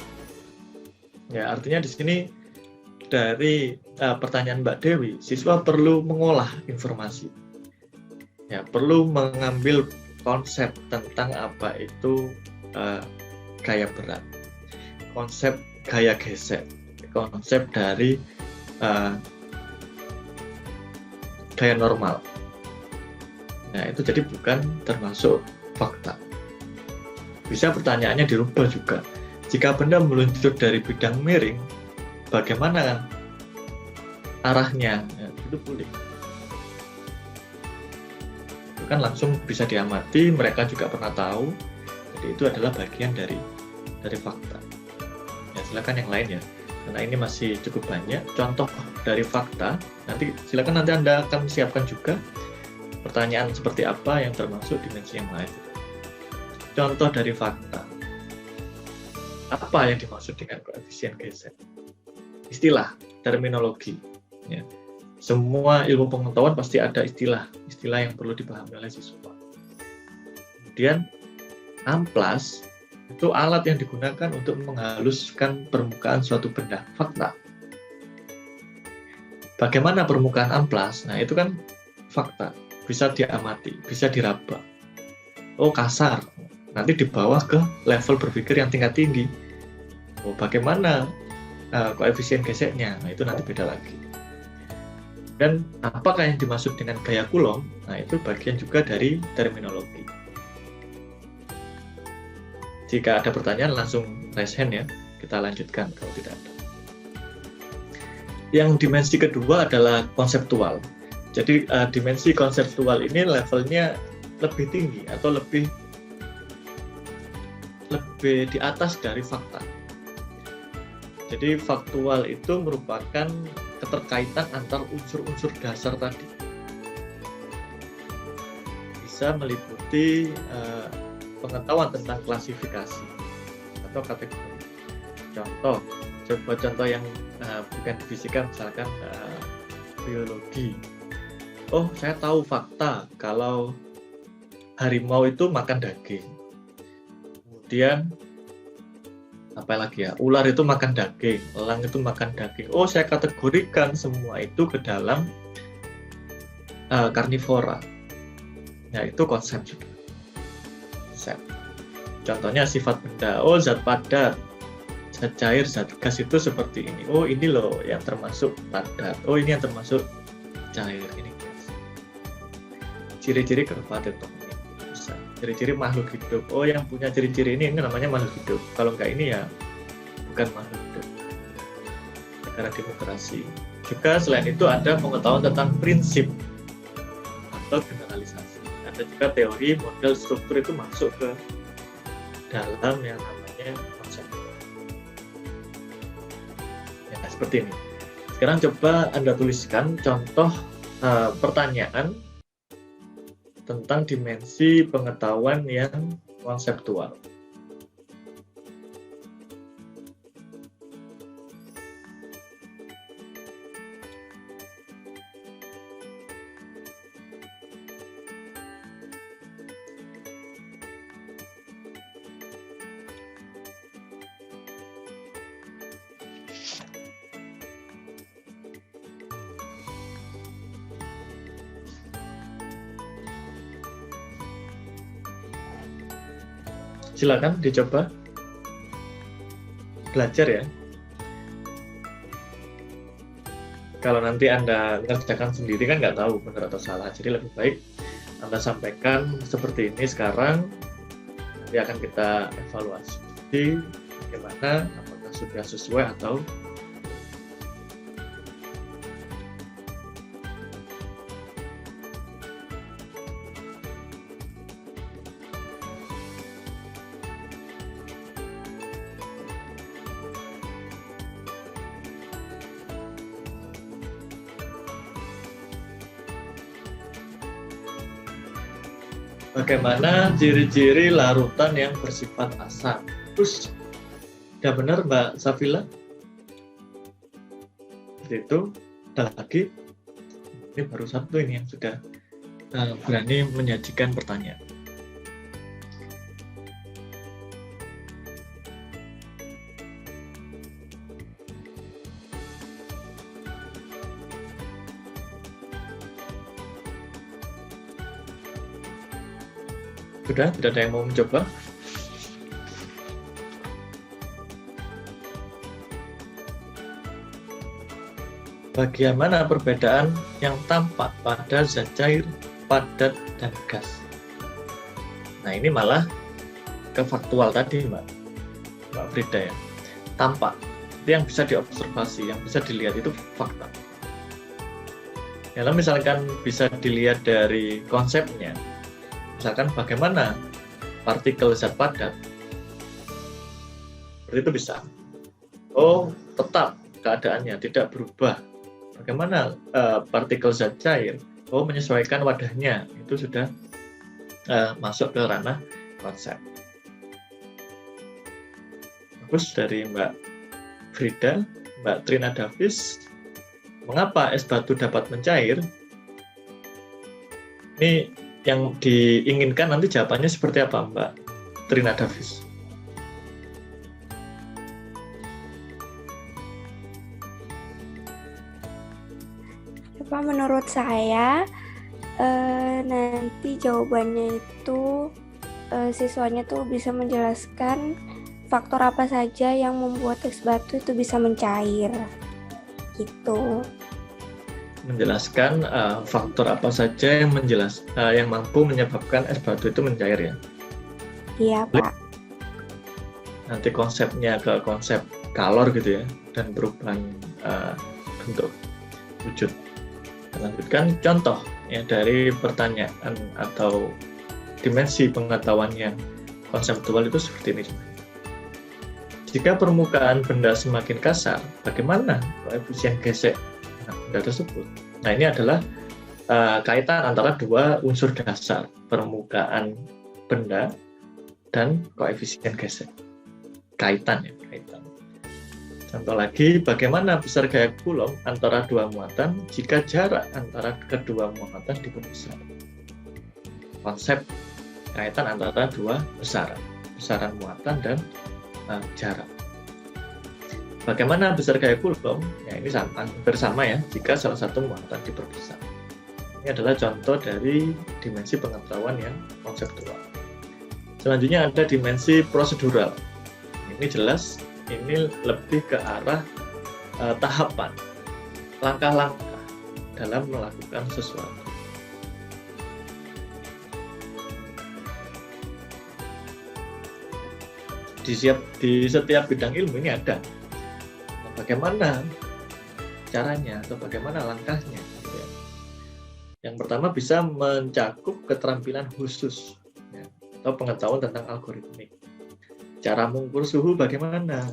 Ya, artinya di sini dari pertanyaan Mbak Dewi, siswa perlu mengolah informasi. Ya, perlu mengambil konsep tentang apa itu gaya berat, konsep gaya gesek, konsep dari gaya normal. Nah, itu jadi bukan termasuk fakta. Bisa pertanyaannya dirubah juga. Jika benda meluncur dari bidang miring, bagaimana arahnya? Ya, itu boleh. Itu kan langsung bisa diamati, mereka juga pernah tahu. Jadi itu adalah bagian dari fakta. Ya, silakan yang lain ya. Karena ini masih cukup banyak contoh dari fakta. Nanti silakan nanti Anda akan siapkan juga pertanyaan seperti apa yang termasuk dimensi yang lain. Contoh dari fakta. Apa yang dimaksud dengan koefisien gesek? Istilah, terminologi. Ya. Semua ilmu pengetahuan pasti ada istilah yang perlu dipahami oleh siswa. Kemudian amplas itu alat yang digunakan untuk menghaluskan permukaan suatu benda. Fakta. Bagaimana permukaan amplas? Nah, itu kan fakta. Bisa diamati, bisa diraba. Oh, kasar. Nanti dibawa ke level berpikir yang tingkat tinggi. Oh, bagaimana koefisien geseknya? Nah, itu nanti beda lagi. Dan apakah yang dimaksud dengan gaya Coulomb? Nah, itu bagian juga dari terminologi. Jika ada pertanyaan, langsung raise hand ya. Kita lanjutkan kalau tidak ada. Yang dimensi kedua adalah konseptual. Jadi dimensi konseptual ini levelnya lebih tinggi atau lebih di atas dari fakta. Jadi faktual itu merupakan keterkaitan antar unsur-unsur dasar tadi. Bisa meliputi pengetahuan tentang klasifikasi atau kategori. Contoh, coba contoh yang bukan di fisika, misalkan biologi. Oh, saya tahu fakta kalau harimau itu makan daging. Kemudian apa lagi ya? Ular itu makan daging, elang itu makan daging. Oh, saya kategorikan semua itu ke dalam karnivora. Ya, itu konsep juga. Konsep. Contohnya sifat benda. Oh, zat padat. zat cair, zat gas itu seperti ini. Oh, ini loh yang termasuk padat. Oh, ini yang termasuk cair, ini gas. Ciri-ciri kepadatnya. Bisa. Ciri-ciri makhluk hidup. Oh, yang punya ciri-ciri ini namanya makhluk hidup. Kalau enggak ini ya bukan makhluk hidup. Negara demokrasi. Juga selain itu ada pengetahuan tentang prinsip atau generalisasi. Ada juga teori, model, struktur itu masuk ke dalam yang namanya konsep. Ya, seperti ini. Sekarang coba Anda tuliskan contoh pertanyaan tentang dimensi pengetahuan yang konseptual. Silakan dicoba belajar ya. Kalau nanti Anda ngerjakan sendiri kan nggak tahu benar atau salah. Jadi lebih baik Anda sampaikan seperti ini sekarang. Nanti akan kita evaluasi bagaimana, apakah sudah sesuai atau bagaimana ciri-ciri larutan yang bersifat asam. Terus, udah benar Mbak Safila? Seperti itu. Ada lagi. Ini baru satu ini yang sudah berani menyajikan pertanyaan. Sudah, tidak ada yang mau mencoba? Bagaimana perbedaan yang tampak pada zat cair, padat, dan gas? Nah, ini malah ke faktual tadi, Mbak Frida ya. Tampak, itu yang bisa diobservasi, yang bisa dilihat itu fakta. Kalau misalkan bisa dilihat dari konsepnya, misalkan bagaimana partikel zat padat, seperti itu bisa. Oh, tetap keadaannya tidak berubah. Bagaimana partikel zat cair? Oh, menyesuaikan wadahnya, itu sudah masuk ke ranah konsep. Bagus dari Mbak Frida. Mbak Trina Davis, mengapa es batu dapat mencair? Ini yang diinginkan nanti jawabannya seperti apa, Mbak Trina Davis? Menurut saya nanti jawabannya itu siswanya tuh bisa menjelaskan faktor apa saja yang membuat es batu itu bisa mencair, gitu. Menjelaskan faktor apa saja yang mampu menyebabkan es batu itu mencair ya? Iya, Pak. Nanti konsepnya ke konsep kalor gitu ya, dan perubahan bentuk wujud. Lanjutkan contoh ya dari pertanyaan atau dimensi pengetahuan yang konseptual itu seperti ini. Jika permukaan benda semakin kasar, bagaimana koefisien gesek benda tersebut? Nah, ini adalah kaitan antara dua unsur dasar, permukaan benda dan koefisien gesek. Kaitan ya, kaitan. Contoh lagi, bagaimana besar gaya Coulomb antara dua muatan jika jarak antara kedua muatan diperbesar? Konsep kaitan antara dua besaran muatan dan jarak. Bagaimana besar gaya Coulomb? Ya, ini bersama ya, jika salah satu muatan diperbesar. Ini adalah contoh dari dimensi pengetahuan yang konseptual. Selanjutnya ada dimensi prosedural. Ini jelas ini lebih ke arah tahapan, langkah-langkah dalam melakukan sesuatu. Di setiap bidang ilmu ini ada bagaimana caranya atau bagaimana langkahnya. Yang pertama bisa mencakup keterampilan khusus ya, atau pengetahuan tentang algoritmik. Cara mengukur suhu bagaimana,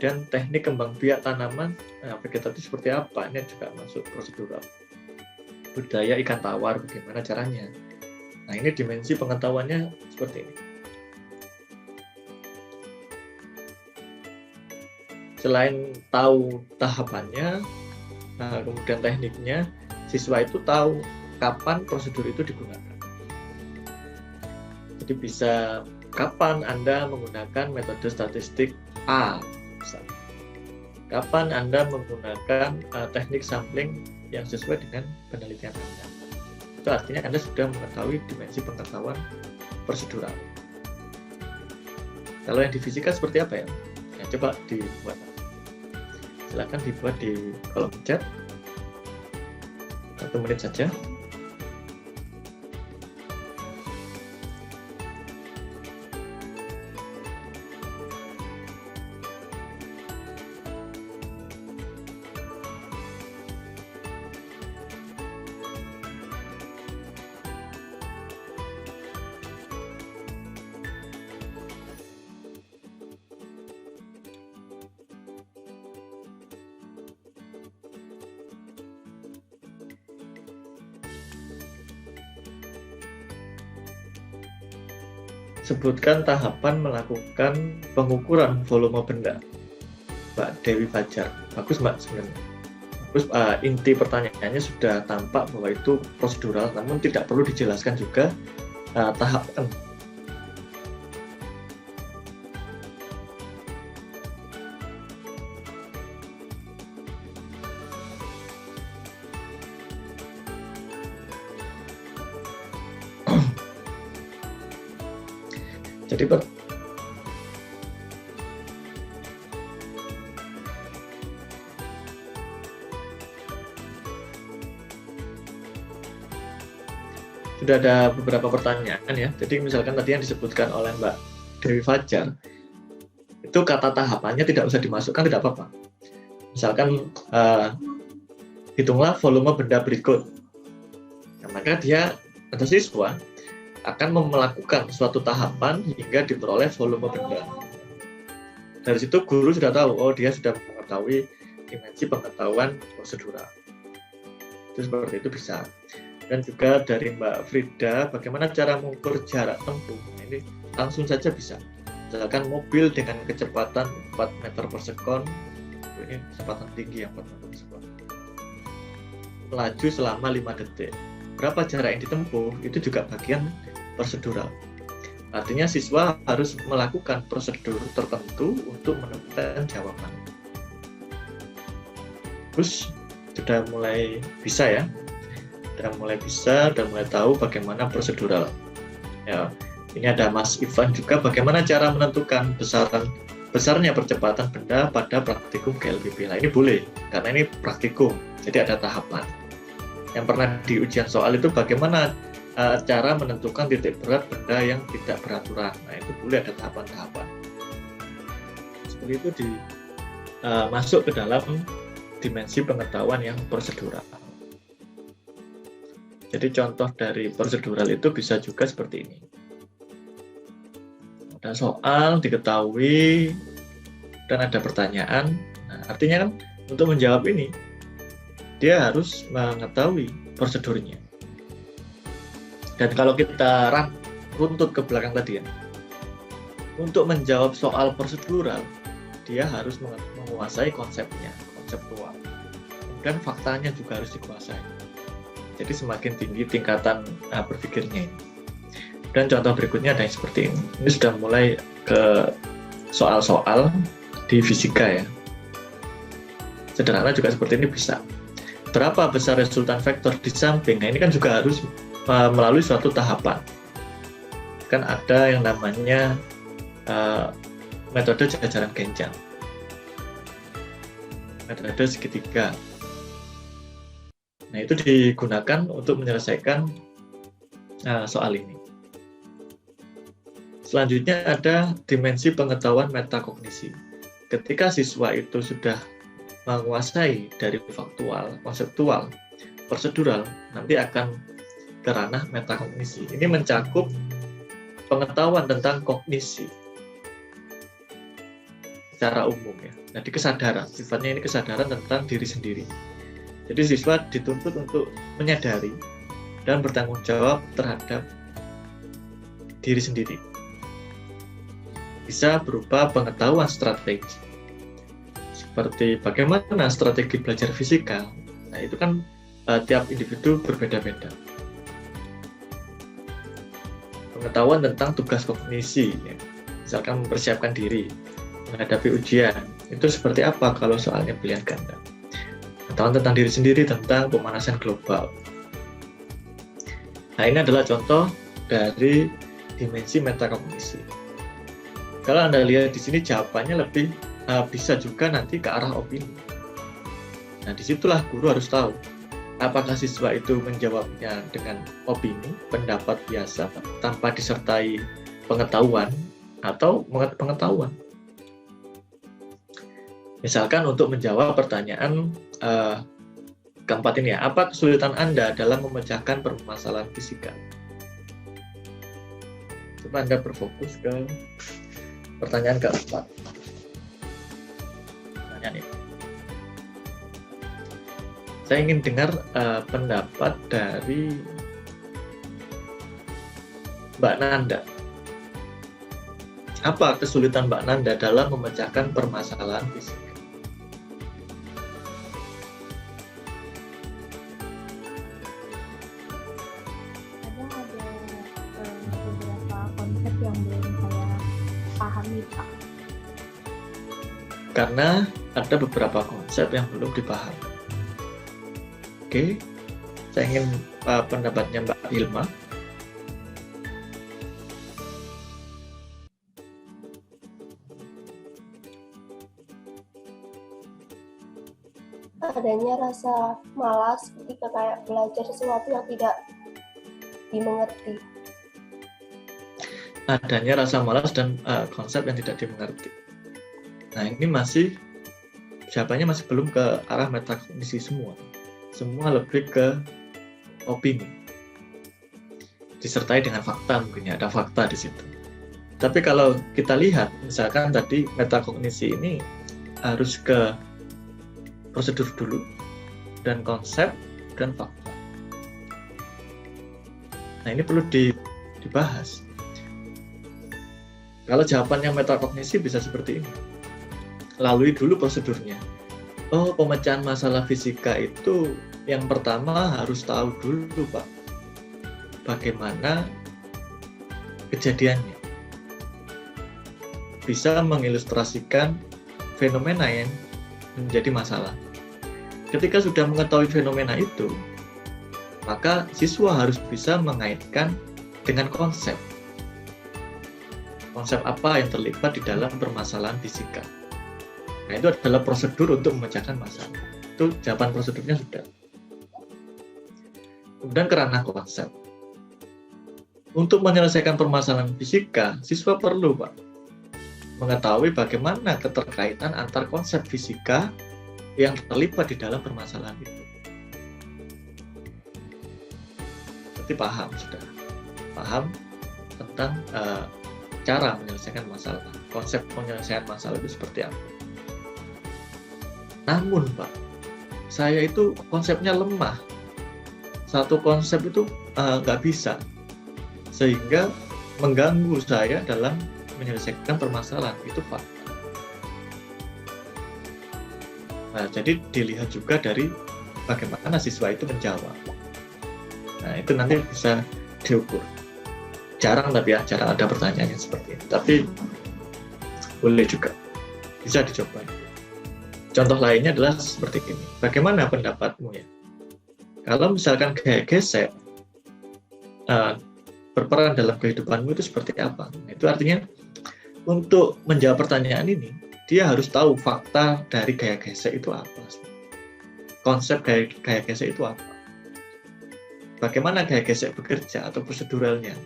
dan teknik kembang biak tanaman vegetatif seperti apa, ini juga masuk prosedural. Budidaya ikan tawar bagaimana caranya. Nah, ini dimensi pengetahuannya seperti ini. Selain tahu tahapannya, kemudian tekniknya, siswa itu tahu kapan prosedur itu digunakan. Jadi bisa kapan Anda menggunakan metode statistik A, misalnya. Kapan Anda menggunakan teknik sampling yang sesuai dengan penelitian Anda. Itu artinya Anda sudah mengetahui dimensi pengetahuan prosedural. Kalau yang di fisika seperti apa ya? Ya coba dibuat. Silakan dibuat di kolom chat. 1 menit saja. Sebutkan tahapan melakukan pengukuran volume benda. Mbak Dewi Fajar. Bagus Mbak sebenarnya. Bagus, inti pertanyaannya sudah tampak bahwa itu prosedural, namun tidak perlu dijelaskan juga tahapan. Jadi sudah ada beberapa pertanyaan ya. Jadi misalkan tadi yang disebutkan oleh Mbak Dewi Fajar, itu kata tahapannya tidak usah dimasukkan, tidak apa-apa. Misalkan hitunglah volume benda berikut. Nah, maka dia atau siswa akan melakukan suatu tahapan hingga diperoleh volume benda. Dari situ guru sudah tahu, oh dia sudah mengetahui dimensi pengetahuan prosedural. Itu seperti itu bisa. Dan juga dari Mbak Frida, bagaimana cara mengukur jarak tempuh? Nah, ini langsung saja bisa. Misalkan mobil dengan kecepatan 4 meter per sekon, ini kecepatan tinggi yang 4 meter per sekon, melaju selama 5 detik. Berapa jarak yang ditempuh? Itu juga bagian prosedural. Artinya siswa harus melakukan prosedur tertentu untuk menemukan jawaban. Terus sudah mulai bisa ya, sudah mulai tahu bagaimana prosedural. Ya, ini ada Mas Ivan juga, bagaimana cara menentukan besarnya percepatan benda pada praktikum GLBB. Nah ini boleh, karena ini praktikum, jadi ada tahapan. Yang pernah di ujian soal itu bagaimana cara menentukan titik berat benda yang tidak beraturan. Nah itu boleh ada tahapan-tahapan. Seperti itu masuk ke dalam dimensi pengetahuan yang prosedural. Jadi contoh dari prosedural itu bisa juga seperti ini. Ada soal diketahui dan ada pertanyaan. Nah, artinya kan untuk menjawab ini dia harus mengetahui prosedurnya. Dan kalau kita runtut ke belakang tadi ya, untuk menjawab soal prosedural, dia harus menguasai konsepnya, konseptual. Dan faktanya juga harus dikuasai. Jadi semakin tinggi tingkatan berpikirnya ini. Dan contoh berikutnya ada yang seperti ini. Ini sudah mulai ke soal-soal di fisika ya. Sederhana juga seperti ini bisa. Berapa besar resultan vektor di samping? Nah ini kan juga harus melalui suatu tahapan. Kan ada yang namanya metode jajaran genjang, metode segitiga. Nah, itu digunakan untuk menyelesaikan soal ini. Selanjutnya ada dimensi pengetahuan metakognisi. Ketika siswa itu sudah menguasai dari faktual, konseptual, prosedural, nanti akan ke ranah metakognisi. Ini mencakup pengetahuan tentang kognisi secara umum ya. Jadi kesadaran, sifatnya ini kesadaran tentang diri sendiri. Jadi siswa dituntut untuk menyadari dan bertanggung jawab terhadap diri sendiri. Bisa berupa pengetahuan strategi, seperti bagaimana strategi belajar fisika. Nah, itu kan tiap individu berbeda-beda. Pengetahuan tentang tugas kognisi, ya. Misalkan mempersiapkan diri menghadapi ujian, itu seperti apa kalau soalnya pilihan ganda. Pengetahuan tentang diri sendiri, tentang pemanasan global. Nah, ini adalah contoh dari dimensi metakognisi. Kalau Anda lihat di sini jawabannya lebih bisa juga nanti ke arah opini. Nah, disitulah guru harus tahu apakah siswa itu menjawabnya dengan opini, pendapat biasa, tanpa disertai pengetahuan atau pengetahuan. Misalkan untuk menjawab pertanyaan keempat ini ya, apa kesulitan Anda dalam memecahkan permasalahan fisika? Coba Anda berfokus ke pertanyaan keempat. Pertanyaan ini. Saya ingin dengar pendapat dari Mbak Nanda. Apa kesulitan Mbak Nanda dalam memecahkan permasalahan fisika? Karena ada beberapa konsep yang belum dipahami. Oke, saya ingin pendapatnya Mbak Hilma. Adanya rasa malas ketika kayak belajar sesuatu yang tidak dimengerti. Adanya rasa malas dan konsep yang tidak dimengerti. Nah, ini jawabannya masih belum ke arah metakognisi semua. Semua lebih ke opini. Disertai dengan fakta, mungkin ada fakta di situ. Tapi kalau kita lihat, misalkan tadi metakognisi ini harus ke prosedur dulu, dan konsep, dan fakta. Nah, ini perlu dibahas. Kalau jawabannya metakognisi bisa seperti ini. Lalui dulu prosedurnya. Oh, pemecahan masalah fisika itu yang pertama harus tahu dulu, Pak, bagaimana kejadiannya. Bisa mengilustrasikan fenomena yang menjadi masalah. Ketika sudah mengetahui fenomena itu, maka siswa harus bisa mengaitkan dengan konsep. Konsep apa yang terlibat di dalam permasalahan fisika. Nah, itu adalah prosedur untuk memecahkan masalah. Itu jawaban prosedurnya sudah. Kemudian ke ranah konsep. Untuk menyelesaikan permasalahan fisika, siswa perlu, Pak, mengetahui bagaimana keterkaitan antar konsep fisika yang terlibat di dalam permasalahan itu. Berarti paham sudah. Paham tentang cara menyelesaikan masalah. Konsep penyelesaian masalah itu seperti apa. Namun, Pak, saya itu konsepnya lemah. Satu konsep itu nggak bisa. Sehingga mengganggu saya dalam menyelesaikan permasalahan. Itu fakta. Nah, jadi dilihat juga dari bagaimana siswa itu menjawab. Nah, itu nanti bisa diukur. Jarang tapi ya, jarang ada pertanyaan yang seperti itu. Tapi boleh juga. Bisa dicoba. Contoh lainnya adalah seperti ini. Bagaimana pendapatmu ya? Kalau misalkan gesek berperan dalam kehidupanmu itu seperti apa? Itu artinya untuk menjawab pertanyaan ini, dia harus tahu fakta dari gaya gesek itu apa. Konsep gaya gesek itu apa. Bagaimana gaya gesek bekerja atau proseduralnya.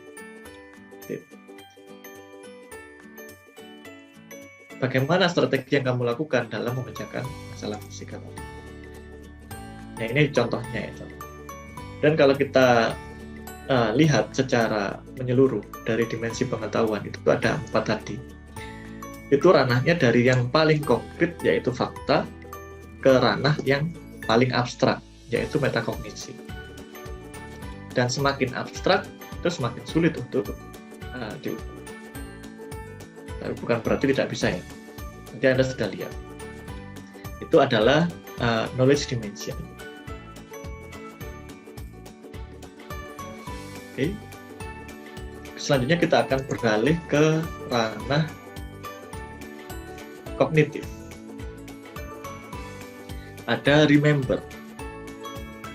Bagaimana strategi yang kamu lakukan dalam memecahkan masalah fisika. Nah, ini contohnya ya. Dan kalau kita lihat secara menyeluruh dari dimensi pengetahuan, itu ada 4 tadi. Itu ranahnya dari yang paling konkret yaitu fakta ke ranah yang paling abstrak yaitu metakognisi. Dan semakin abstrak itu semakin sulit untuk diukur. Tapi bukan berarti tidak bisa ya. Nanti Anda sudah lihat. Itu adalah knowledge dimension. Oke. Selanjutnya kita akan beralih ke ranah kognitif. Ada remember,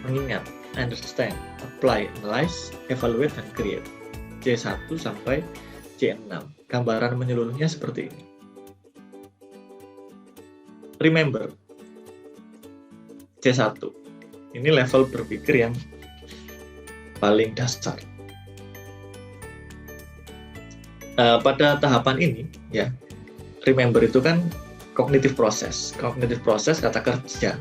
mengingat, understand, apply, analyze, evaluate, dan create. C1 sampai C6. Gambaran menyeluruhnya seperti ini. Remember, C1. Ini level berpikir yang paling dasar. Pada tahapan ini, ya, remember itu kan kognitif proses. Kognitif proses kata kerja.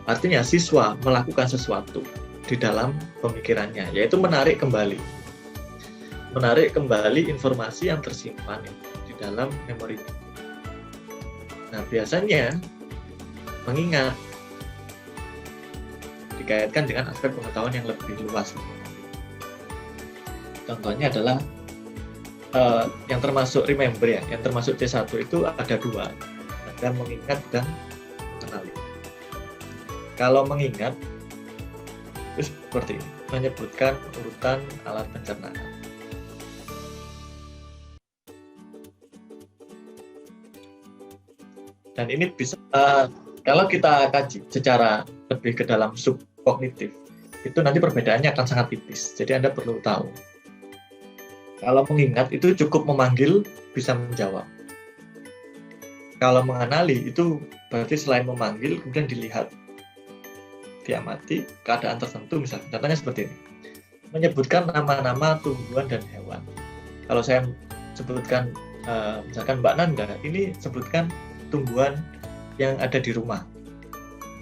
Artinya siswa melakukan sesuatu di dalam pemikirannya, yaitu menarik kembali informasi yang tersimpan di dalam memori. Nah, biasanya mengingat dikaitkan dengan aspek pengetahuan yang lebih luas. Contohnya adalah yang termasuk remember ya, yang termasuk C1 itu ada 2, ada mengingat dan mengenali. Kalau mengingat itu seperti ini, menyebutkan urutan alat pencernaan. Dan ini bisa kalau kita kaji secara lebih ke dalam subkognitif, itu nanti perbedaannya akan sangat tipis. Jadi Anda perlu tahu. Kalau mengingat itu cukup memanggil, bisa menjawab. Kalau mengenali itu berarti selain memanggil, kemudian dilihat, diamati keadaan tertentu, misalnya. Contohnya seperti ini. Menyebutkan nama-nama tumbuhan dan hewan. Kalau saya sebutkan, misalkan Mbak Nanda, ini sebutkan tumbuhan yang ada di rumah.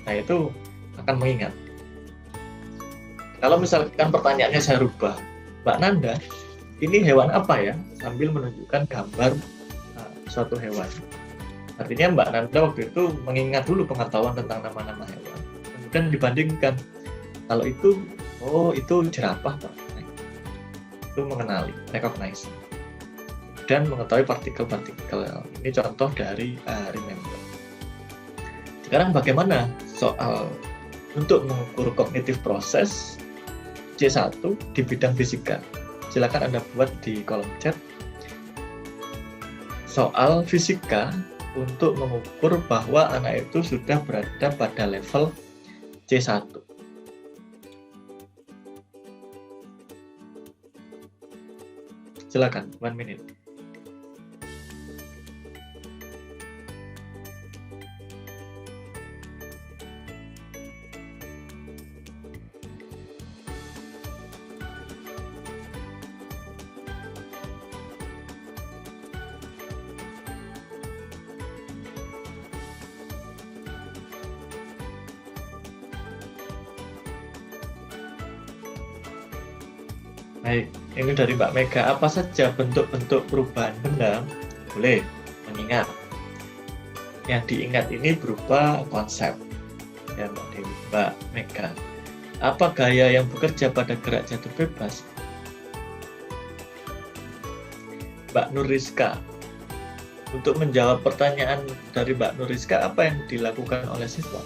Nah, itu akan mengingat. Kalau misalkan pertanyaannya saya rubah, Mbak Nanda, ini hewan apa ya? Sambil menunjukkan gambar suatu hewan. Artinya Mbak Nanda waktu itu mengingat dulu pengetahuan tentang nama-nama hewan. Kemudian dibandingkan. Kalau itu, oh itu jerapah, Pak. Itu mengenali, recognize. Dan mengetahui partikel-partikel. Ini contoh dari remember. Sekarang bagaimana soal untuk mengukur kognitif proses C1 di bidang fisika? Silakan Anda buat di kolom chat soal fisika untuk mengukur bahwa anak itu sudah berada pada level C1. Silakan, 1 minute. Baik, ini dari Mbak Mega. Apa saja bentuk-bentuk perubahan benda? Boleh, mengingat. Yang diingat ini berupa konsep. Ya, Mbak Dewi, Mbak Mega. Apa gaya yang bekerja pada gerak jatuh bebas? Mbak Nur Rizka. Untuk menjawab pertanyaan dari Mbak Nur Rizka, apa yang dilakukan oleh siswa?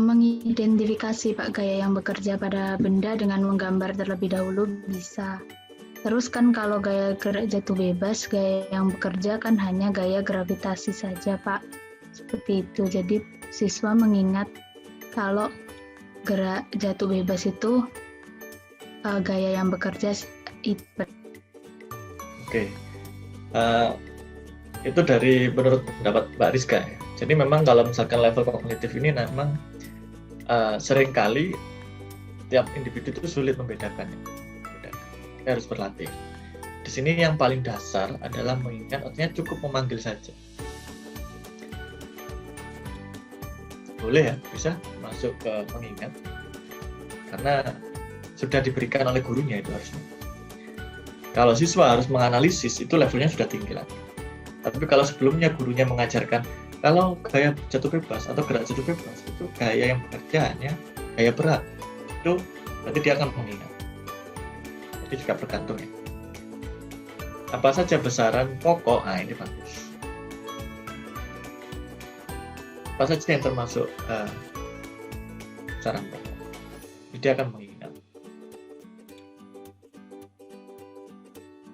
Mengidentifikasi Pak gaya yang bekerja pada benda dengan menggambar terlebih dahulu bisa. Terus kan kalau gaya gerak jatuh bebas, gaya yang bekerja kan hanya gaya gravitasi saja Pak. Seperti itu. Jadi siswa mengingat kalau gerak jatuh bebas itu gaya yang bekerja itu. Oke. Itu dari menurut pendapat Mbak Rizka ya. Jadi memang kalau misalkan level kognitif ini memang seringkali tiap individu itu sulit membedakannya. Kita harus berlatih. Di sini yang paling dasar adalah mengingat, artinya cukup memanggil saja. Boleh ya, bisa masuk ke mengingat. Karena sudah diberikan oleh gurunya itu harusnya. Kalau siswa harus menganalisis, itu levelnya sudah tinggi lagi. Tapi kalau sebelumnya gurunya mengajarkan, kalau gaya jatuh bebas atau gerak jatuh bebas, itu gaya yang bekerja hanya gaya berat. Itu berarti dia akan mengingat. Jadi juga bergantung ya. Apa saja besaran pokok, nah ini bagus. Apa saja yang termasuk besaran pokok, dia akan mengingat.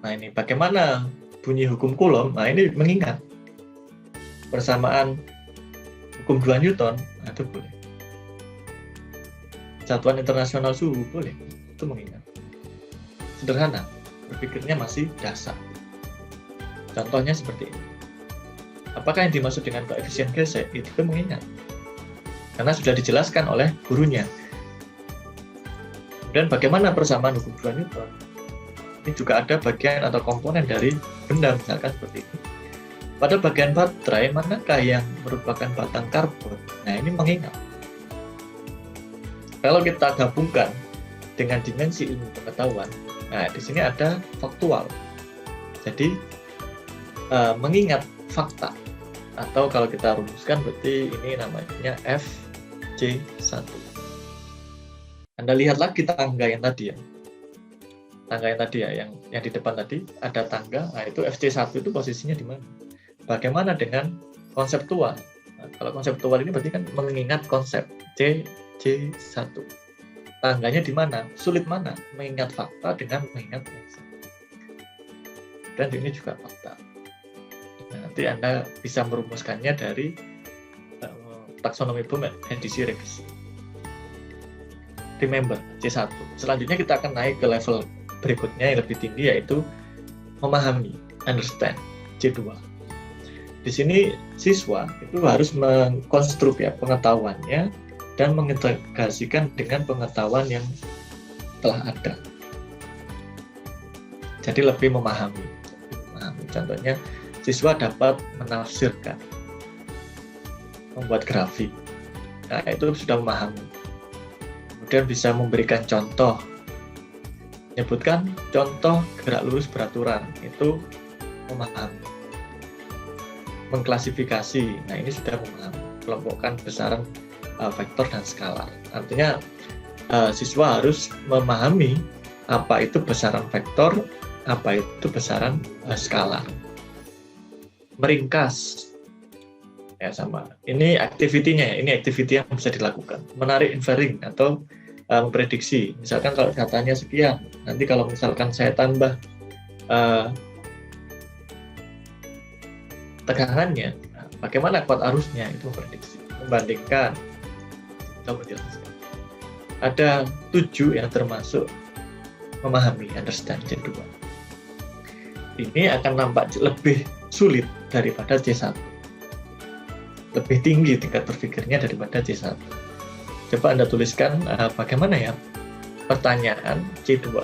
Nah ini bagaimana bunyi hukum Coulomb, nah ini mengingat. Persamaan hukum 2 Newton, nah itu boleh. Satuan internasional suhu, boleh. Itu mengingat. Sederhana, berpikirnya masih dasar. Contohnya seperti ini. Apakah yang dimaksud dengan koefisien gesek? Itu mengingat. Karena sudah dijelaskan oleh gurunya. Dan bagaimana persamaan hukum 2 Newton? Ini juga ada bagian atau komponen dari benda, misalkan seperti ini. Pada bagian baterai, manakah yang merupakan batang karbon? Nah, ini mengingat. Kalau kita gabungkan dengan dimensi ilmu pengetahuan, nah di sini ada faktual. Jadi mengingat fakta, atau kalau kita rumuskan berarti ini namanya FC1. Anda lihat lagi tangga yang tadi ya. Tangga yang tadi ya, yang di depan tadi ada tangga. Nah, itu FC1 itu posisinya di mana? Bagaimana dengan konseptual? Nah, kalau konseptual ini berarti kan mengingat konsep C1. Tangganya di mana? Sulit mana? Mengingat fakta dengan mengingat konsep. Dan ini juga fakta. Nah, nanti Anda bisa merumuskannya dari taksonomi Bloom edisi revisi. Remember, C1. Selanjutnya kita akan naik ke level berikutnya yang lebih tinggi, yaitu memahami, understand, C2. Di sini siswa itu harus mengkonstruk ya pengetahuannya dan mengintegrasikan dengan pengetahuan yang telah ada. Jadi lebih memahami. Contohnya, siswa dapat menafsirkan, membuat grafik. Nah, itu sudah memahami. Kemudian bisa memberikan contoh. Menyebutkan contoh gerak lurus beraturan, itu memahami. Mengklasifikasi, nah ini sudah memahami. Kelompokkan besaran vektor dan skalar. Artinya siswa harus memahami apa itu besaran vektor, apa itu besaran skalar. Meringkas ya sama. Ini activity-nya ya, ini activity yang bisa dilakukan. Menarik inferring atau memprediksi. Misalkan kalau datanya sekian, nanti kalau misalkan saya tambah tegangannya, nah, bagaimana kuat arusnya, itu memprediksi. Membandingkan, kita menjelaskan. Ada 7 yang termasuk memahami, understand, C2. Ini akan nampak lebih sulit daripada C1. Lebih tinggi tingkat berpikirnya daripada C1. Coba Anda tuliskan bagaimana ya pertanyaan C2.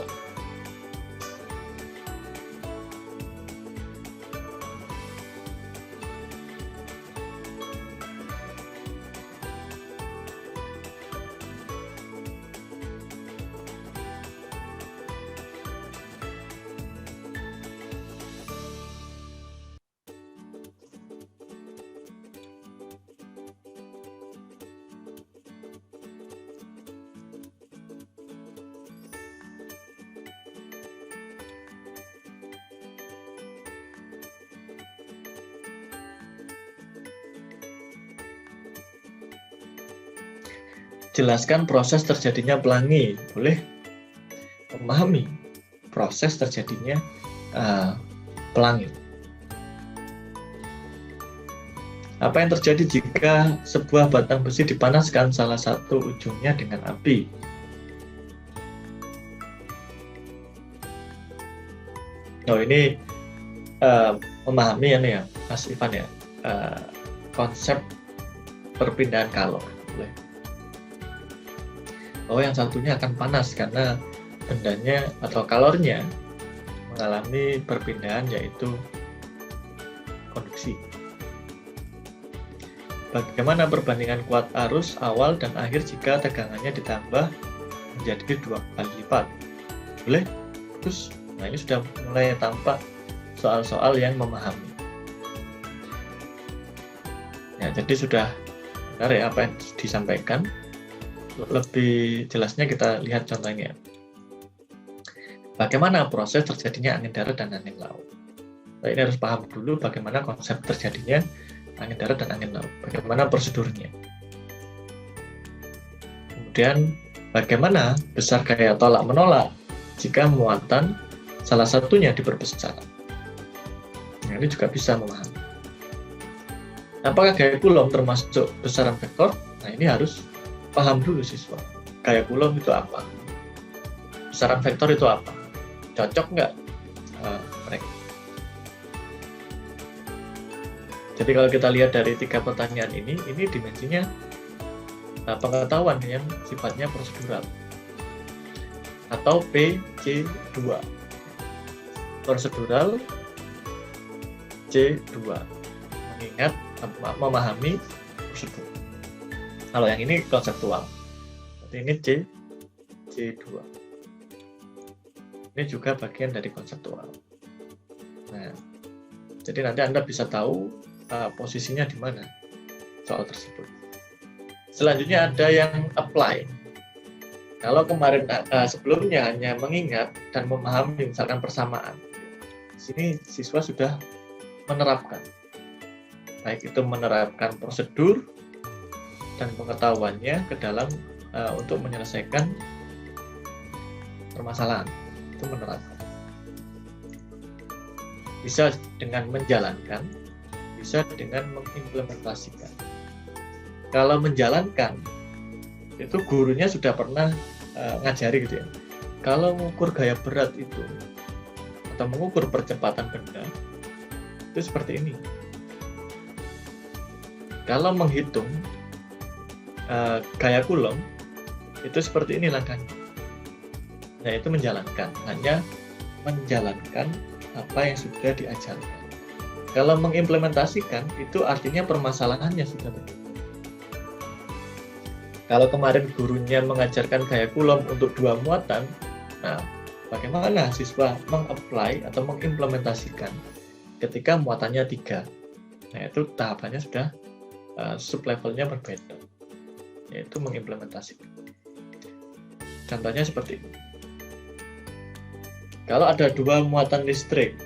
Jelaskan proses terjadinya pelangi. Boleh. Memahami proses terjadinya pelangi. Apa yang terjadi jika sebuah batang besi dipanaskan salah satu ujungnya dengan api? Oh ini memahami ya Mas Ivan ya, konsep perpindahan kalor. Oh yang satunya akan panas karena bendanya atau kalornya mengalami perpindahan yaitu konduksi. Bagaimana perbandingan kuat arus awal dan akhir jika tegangannya ditambah menjadi 2 kali lipat? Boleh? Terus, nah ini sudah mulai tampak soal-soal yang memahami. Ya, jadi sudah benar ya apa yang disampaikan. Lebih jelasnya kita lihat contohnya. Bagaimana proses terjadinya angin darat dan angin laut? Nah, ini harus paham dulu bagaimana konsep terjadinya angin darat dan angin laut. Bagaimana prosedurnya. Kemudian bagaimana besar gaya tolak menolak jika muatan salah satunya diperbesar. Nah, ini juga bisa memahami. Apakah gaya Coulomb termasuk besaran vektor? Nah, ini harus paham dulu siswa. Gaya Coulomb itu apa? Besaran vektor itu apa? Cocok nggak mereka? Jadi kalau kita lihat dari 3 pertanyaan ini dimensinya pengetahuan yang sifatnya prosedural atau PC2. Prosedural C2. Mengingat, memahami prosedur. Kalau yang ini konseptual. Jadi ini C2. Ini juga bagian dari konseptual. Nah, jadi nanti Anda bisa tahu posisinya di mana soal tersebut. Selanjutnya ada yang apply. Kalau kemarin sebelumnya hanya mengingat dan memahami misalkan persamaan, di sini siswa sudah menerapkan. Baik itu menerapkan prosedur dan pengetahuannya ke dalam untuk menyelesaikan permasalahan. Itu menerapkan. Bisa dengan menjalankan, bisa dengan mengimplementasikan. Kalau menjalankan, itu gurunya sudah pernah ngajari gitu ya. Kalau mengukur gaya berat itu, atau mengukur percepatan benda, itu seperti ini. Kalau menghitung gaya Coulomb, itu seperti ini langkahnya. Nah, itu menjalankan. Hanya menjalankan apa yang sudah diajarkan. Kalau mengimplementasikan, itu artinya permasalahannya sudah begitu. Kalau kemarin gurunya mengajarkan gaya Coulomb untuk 2 muatan, nah bagaimana siswa meng-apply atau mengimplementasikan ketika muatannya 3? Nah, itu tahapannya sudah sub-levelnya berbeda, yaitu mengimplementasikan. Contohnya seperti ini. Kalau ada 2 muatan listrik,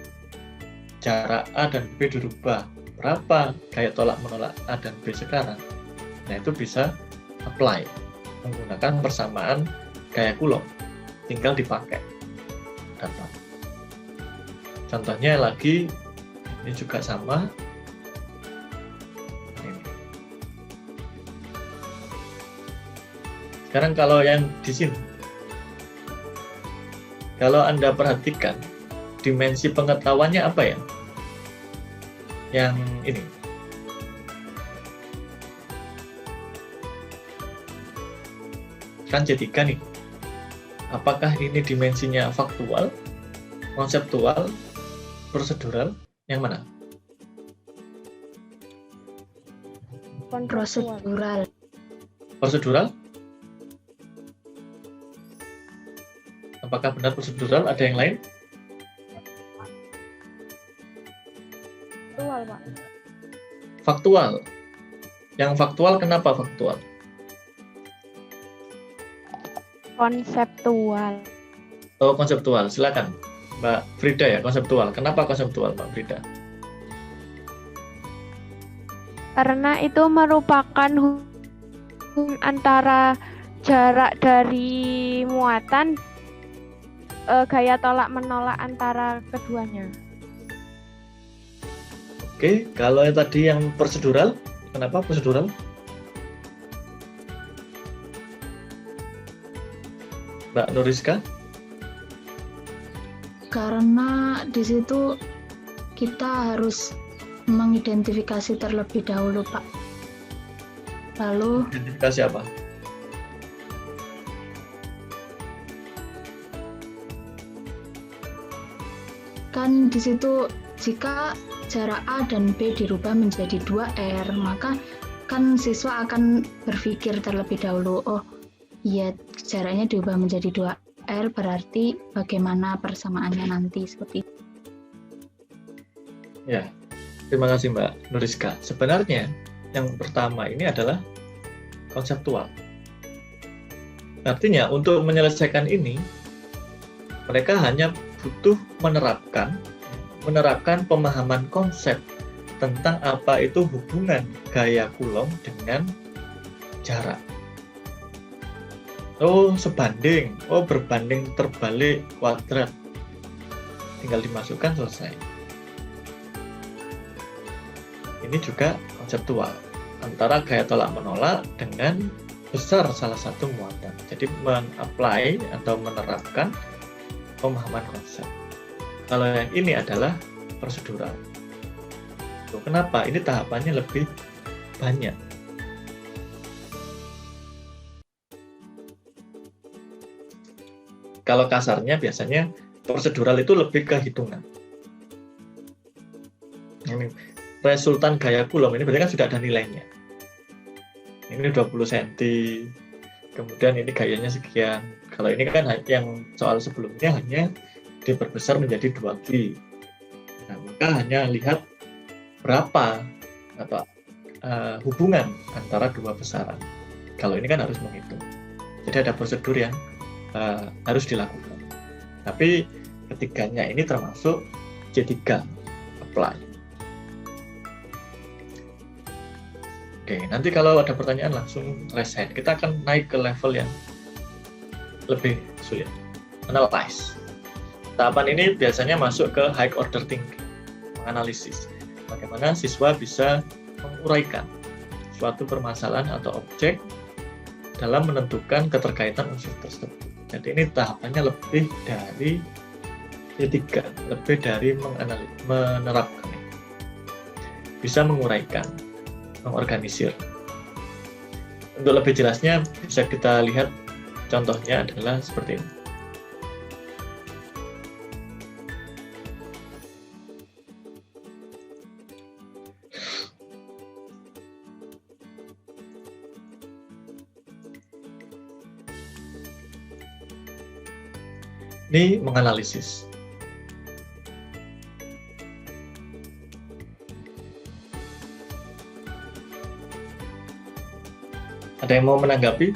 jarak A dan B dirubah, berapa gaya tolak menolak A dan B sekarang? Nah, itu bisa apply menggunakan persamaan gaya Coulomb, tinggal dipakai data. Contohnya lagi, ini juga sama. Ini. Sekarang kalau yang di sini, kalau Anda perhatikan dimensi pengetahuannya apa ya? Yang ini. Kan C3 nih. Apakah ini dimensinya faktual, konseptual, prosedural, yang mana? Prosedural. Prosedural? Apakah benar prosedural? Ada yang lain? Faktual, Pak. Faktual. Yang faktual kenapa faktual? Konseptual. Oh, konseptual. Silakan, Mbak Frida ya, konseptual. Kenapa konseptual, Mbak Frida? Karena itu merupakan hubungan antara jarak dari muatan, gaya tolak menolak antara keduanya. Oke, kalau yang tadi yang prosedural, kenapa prosedural? Mbak Nuriska? Karena di situ kita harus mengidentifikasi terlebih dahulu, Pak. Lalu Identifikasi apa? kan di situ jika jarak A dan B dirubah menjadi 2R, maka kan siswa akan berpikir terlebih dahulu, oh iya jaraknya diubah menjadi 2R, berarti bagaimana persamaannya nanti, seperti itu. Ya, terima kasih Mbak Nuriska. Sebenarnya yang pertama ini adalah konseptual. Artinya untuk menyelesaikan ini, mereka hanya butuh menerapkan pemahaman konsep tentang apa itu hubungan gaya Coulomb dengan jarak. Oh, sebanding, oh berbanding terbalik kuadrat. Tinggal dimasukkan, selesai. Ini juga konseptual antara gaya tolak menolak dengan besar salah satu muatan. Jadi men-apply atau menerapkan pemahaman konsep. Kalau yang ini adalah prosedural. Tuh, kenapa? Ini tahapannya lebih banyak. Kalau kasarnya biasanya prosedural itu lebih ke hitungan. Ini resultan gaya Coulomb ini berarti kan sudah ada nilainya. Ini 20 cm, kemudian ini gayanya sekian. Kalau ini kan yang soal sebelumnya hanya diperbesar menjadi 2G. Nah, maka hanya lihat berapa atau hubungan antara dua besaran. Kalau ini kan harus menghitung. Jadi ada prosedur yang harus dilakukan. Tapi ketiganya ini termasuk C3, apply. Oke, nanti kalau ada pertanyaan langsung raise hand. Kita akan naik ke level yang lebih sulit. Analyze. Tahapan ini biasanya masuk ke high order thinking, menganalisis. Bagaimana siswa bisa menguraikan suatu permasalahan atau objek dalam menentukan keterkaitan unsur tersebut. Jadi ini tahapannya lebih dari C3, lebih dari menerapkan. Bisa menguraikan, mengorganisir. Untuk lebih jelasnya bisa kita lihat contohnya adalah seperti ini. Ini menganalisis. Ada yang mau menanggapi?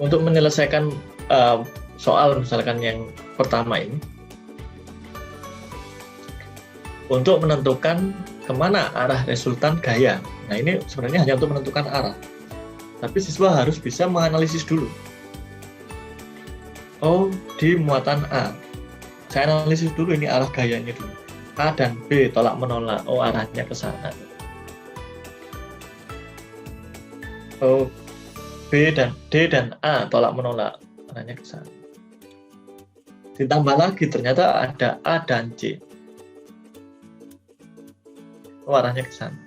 Untuk menyelesaikan soal misalkan yang pertama ini, untuk menentukan kemana arah resultan gaya. Nah ini sebenarnya hanya untuk menentukan arah. Tapi siswa harus bisa menganalisis dulu. Oh, di muatan A. Saya analisis dulu ini arah gayanya dulu. A dan B tolak menolak. Oh, arahnya ke sana. Oh, B dan D dan A tolak menolak. Arahnya ke sana. Ditambah lagi ternyata ada A dan C. Oh, arahnya ke sana.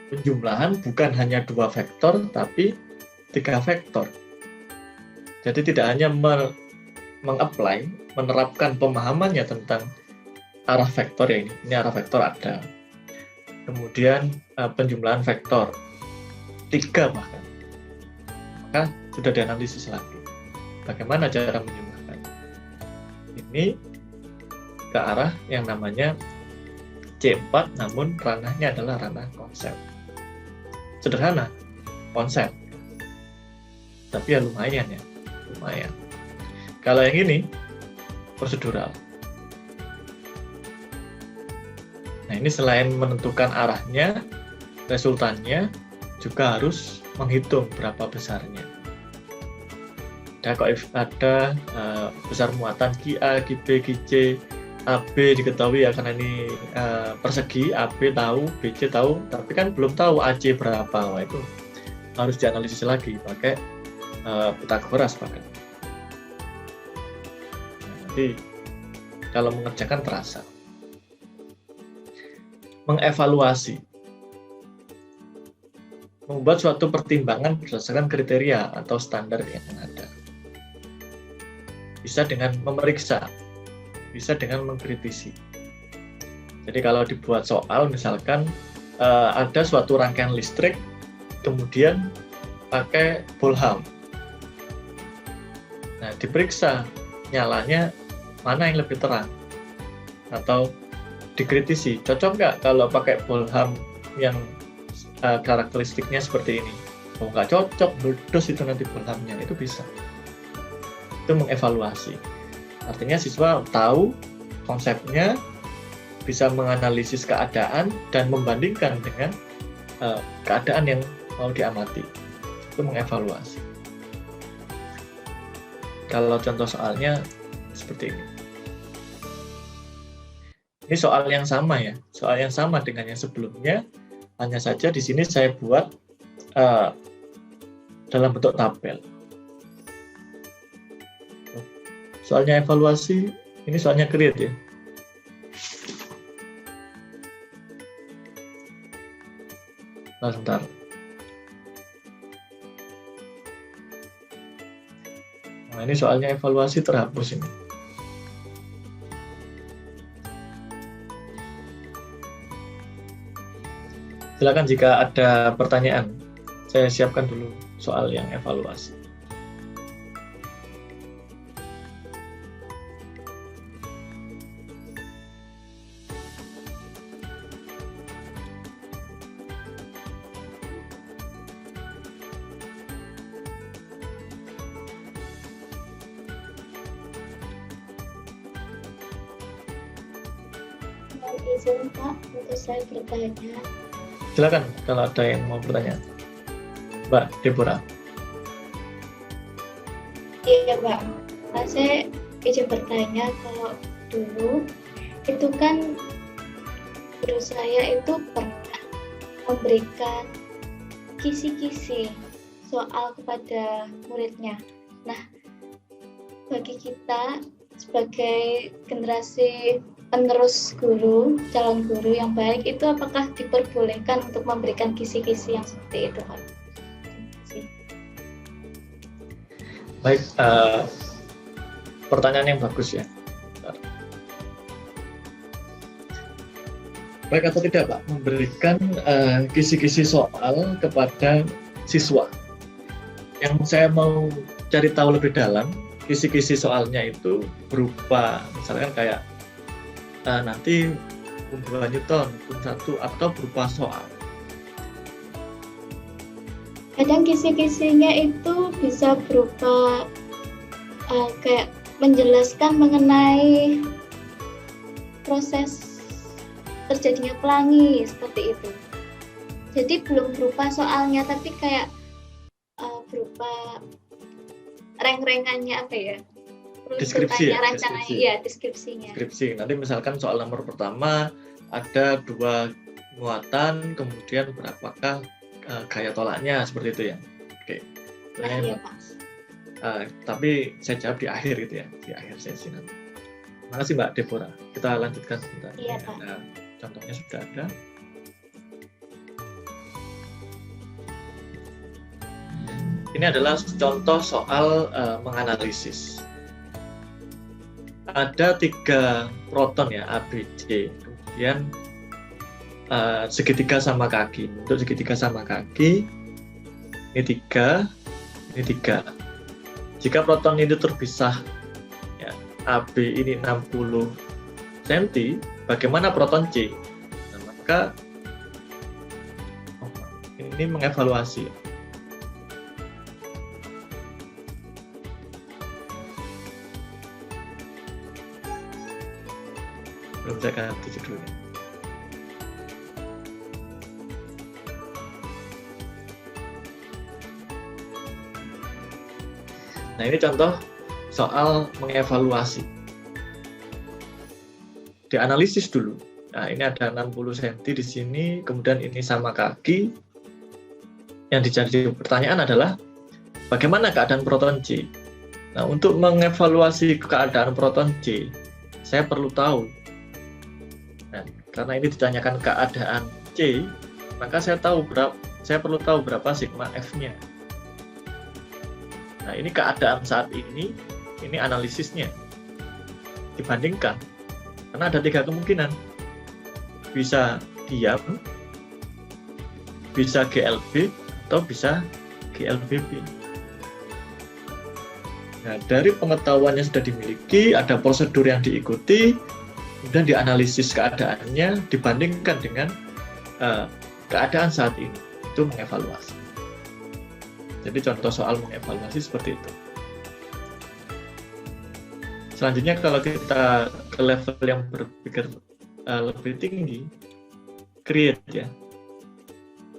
Penjumlahan bukan hanya 2 vektor, tapi 3 vektor. Jadi tidak hanya mengapply, menerapkan pemahamannya tentang arah vektor ya ini arah vektor ada. Kemudian penjumlahan vektor 3 bahkan. Maka sudah dianalisis lagi. Bagaimana cara menjumlahkan? Ini ke arah yang namanya C4, namun ranahnya adalah ranah konsep. Sederhana, konsep. Tapi ya lumayan. Kalau yang ini, prosedural. Nah ini selain menentukan arahnya, resultannya juga harus menghitung berapa besarnya. Ada besar muatan QA, QB, QC, AB diketahui ya karena ini persegi, AB tahu, BC tahu, tapi kan belum tahu AC berapa. Wah, itu harus dianalisis lagi pakai Pythagoras bahkan. Nanti kalau mengerjakan terasa. Mengevaluasi, membuat suatu pertimbangan berdasarkan kriteria atau standar yang ada. Bisa dengan memeriksa, bisa dengan mengkritisi. Jadi kalau dibuat soal, misalkan ada suatu rangkaian listrik, kemudian pakai Bolham. Nah, diperiksa nyalanya mana yang lebih terang, atau dikritisi, cocok nggak kalau pakai Bolham yang karakteristiknya seperti ini? Oh, nggak cocok, meledos itu nanti Bolhamnya, itu bisa. Itu mengevaluasi. Artinya siswa tahu konsepnya, bisa menganalisis keadaan dan membandingkan dengan keadaan yang mau diamati. Itu mengevaluasi. Kalau contoh soalnya seperti ini. Ini soal yang sama ya, soal yang sama dengan yang sebelumnya, hanya saja di sini saya buat dalam bentuk tabel. Soalnya evaluasi, ini soalnya create ya. Sebentar. Nah, ini soalnya evaluasi terhapus ini. Silakan jika ada pertanyaan, saya siapkan dulu soal yang evaluasi. Mohon izin Pak untuk saya bertanya. Silakan kalau ada yang mau bertanya. Mbak Deborah. Iya Pak, saya izin bertanya, kalau dulu itu kan guru saya itu pernah memberikan kisi-kisi soal kepada muridnya. Nah, bagi kita sebagai generasi penerus guru, calon guru yang baik, itu apakah diperbolehkan untuk memberikan kisi-kisi yang seperti itu, Pak? Baik, pertanyaan yang bagus ya. Baik atau tidak Pak, memberikan kisi-kisi soal kepada siswa. Yang saya mau cari tahu lebih dalam, kisi-kisi soalnya itu berupa, misalkan kayak nanti hukum 2 Newton, hukum 1, atau berupa soal. Kadang kisi-kisinya itu bisa berupa kayak menjelaskan mengenai proses terjadinya pelangi, seperti itu. Jadi belum berupa soalnya, tapi kayak berupa reng-rengannya apa ya? Deskripsi ya, rancangannya, deskripsi. iya, deskripsinya. Deskripsi. Nanti misalkan soal nomor pertama ada 2 muatan, kemudian berapakah gaya tolaknya, seperti itu ya. Oke. Nah, iya, Pak. Tapi saya jawab di akhir gitu ya, di akhir sesi nanti. Terima kasih Mbak Deborah. Kita lanjutkan sebentar. Iya, Pak. Contohnya sudah ada. Ini adalah contoh soal menganalisis. Ada 3 proton ya, A, B, C. Kemudian segitiga sama kaki. Untuk segitiga sama kaki, ini 3, ini 3. Jika proton itu terpisah, ya, AB ini 60 cm, bagaimana proton C? Nah, maka ini mengevaluasi. Belum saya ganti judulnya. Nah, ini contoh soal mengevaluasi. Dianalisis dulu. Nah, ini ada 60 cm di sini, kemudian ini sama kaki. yang dijadi pertanyaan adalah bagaimana keadaan proton C. Nah, untuk mengevaluasi keadaan proton C, saya perlu tahu. Nah, karena ini ditanyakan keadaan C, maka saya perlu tahu berapa sigma F-nya. Nah, ini keadaan saat ini analisisnya. Dibandingkan, karena ada 3 kemungkinan. Bisa diam, bisa GLB, atau bisa GLBB. Nah, dari pengetahuan yang sudah dimiliki, ada prosedur yang diikuti, kemudian dianalisis keadaannya, dibandingkan dengan keadaan saat ini, itu mengevaluasi. Jadi contoh soal mengevaluasi seperti itu. Selanjutnya kalau kita ke level yang berpikir lebih tinggi, create ya.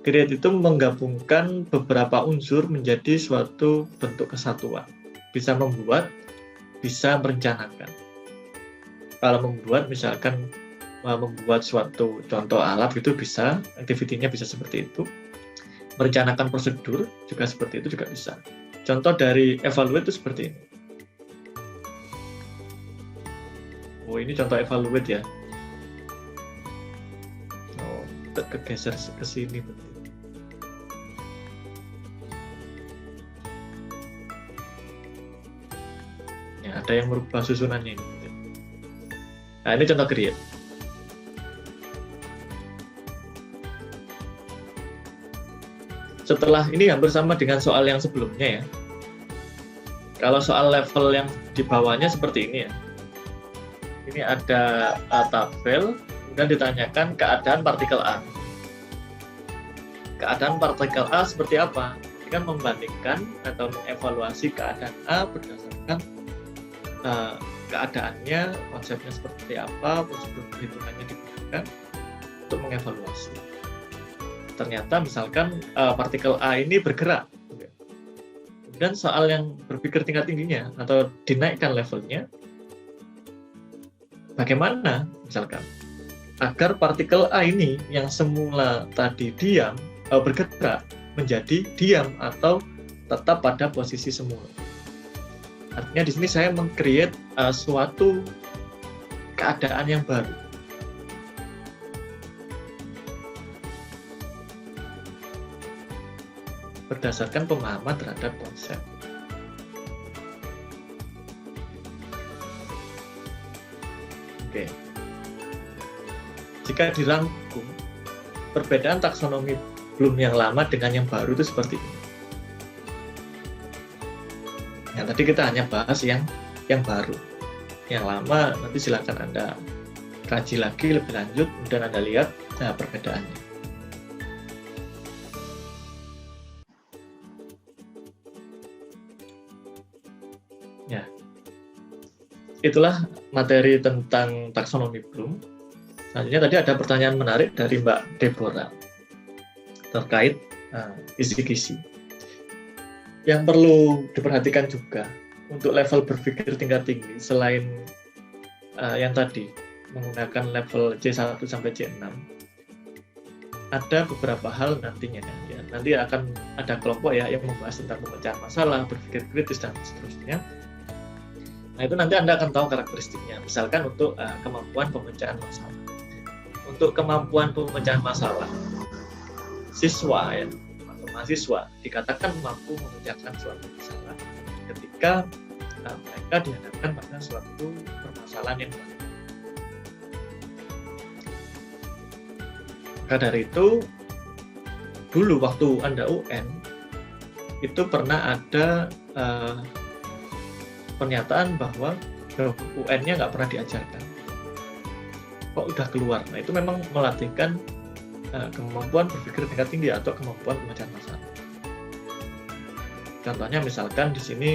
Create itu menggabungkan beberapa unsur menjadi suatu bentuk kesatuan. Bisa membuat, bisa merencanakan. Kalau membuat, misalkan membuat suatu contoh alat itu bisa, activity-nya bisa seperti itu. Merencanakan prosedur juga seperti itu juga bisa. Contoh dari evaluate itu seperti ini. Oh, ini contoh evaluate ya. Oh, kegeser ke sini. Ya, ada yang merubah susunannya ini. Nah, ini contoh create. Setelah ini hampir sama dengan soal yang sebelumnya ya. Kalau soal level yang di bawahnya seperti ini ya. Ini ada tabel, kemudian ditanyakan keadaan partikel A. Keadaan partikel A seperti apa? Ini kan membandingkan atau mengevaluasi keadaan A berdasarkan keadaannya, konsepnya seperti apa, prosedur perhitungannya digunakan untuk mengevaluasi. Ternyata misalkan partikel A ini bergerak. Kemudian soal yang berpikir tingkat tingginya atau dinaikkan levelnya, bagaimana misalkan agar partikel A ini yang semula tadi diam bergerak menjadi diam atau tetap pada posisi semula. Artinya di sini saya meng-create suatu keadaan yang baru. Berdasarkan pemahaman terhadap konsep. Oke. Jika dirangkum, perbedaan taksonomi Bloom yang lama dengan yang baru itu seperti ini. Yang tadi kita hanya bahas yang baru. Yang lama nanti silakan Anda kaji lagi lebih lanjut, kemudian Anda lihat perbedaannya. Ya. Itulah materi tentang taksonomi Bloom. Selanjutnya tadi ada pertanyaan menarik dari Mbak Deborah terkait kisi-kisi. Yang perlu diperhatikan juga untuk level berpikir tingkat tinggi, selain yang tadi menggunakan level C1 sampai C6, ada beberapa hal nantinya ya. Nanti akan ada kelompok ya yang membahas tentang pemecahan masalah, berpikir kritis dan seterusnya. Nah, itu nanti Anda akan tahu karakteristiknya. Misalkan untuk kemampuan pemecahan masalah. Untuk kemampuan pemecahan masalah, siswa ya, atau mahasiswa dikatakan mampu memecahkan suatu masalah ketika mereka dihadapkan pada suatu permasalahan yang baru. Maka dari itu, dulu waktu Anda UN, itu pernah ada pernyataan bahwa UN-nya nggak pernah diajarkan. Kok udah keluar? Nah, itu memang melatihkan kemampuan berpikir tingkat tinggi atau kemampuan pemecahan masalah. Contohnya misalkan di sini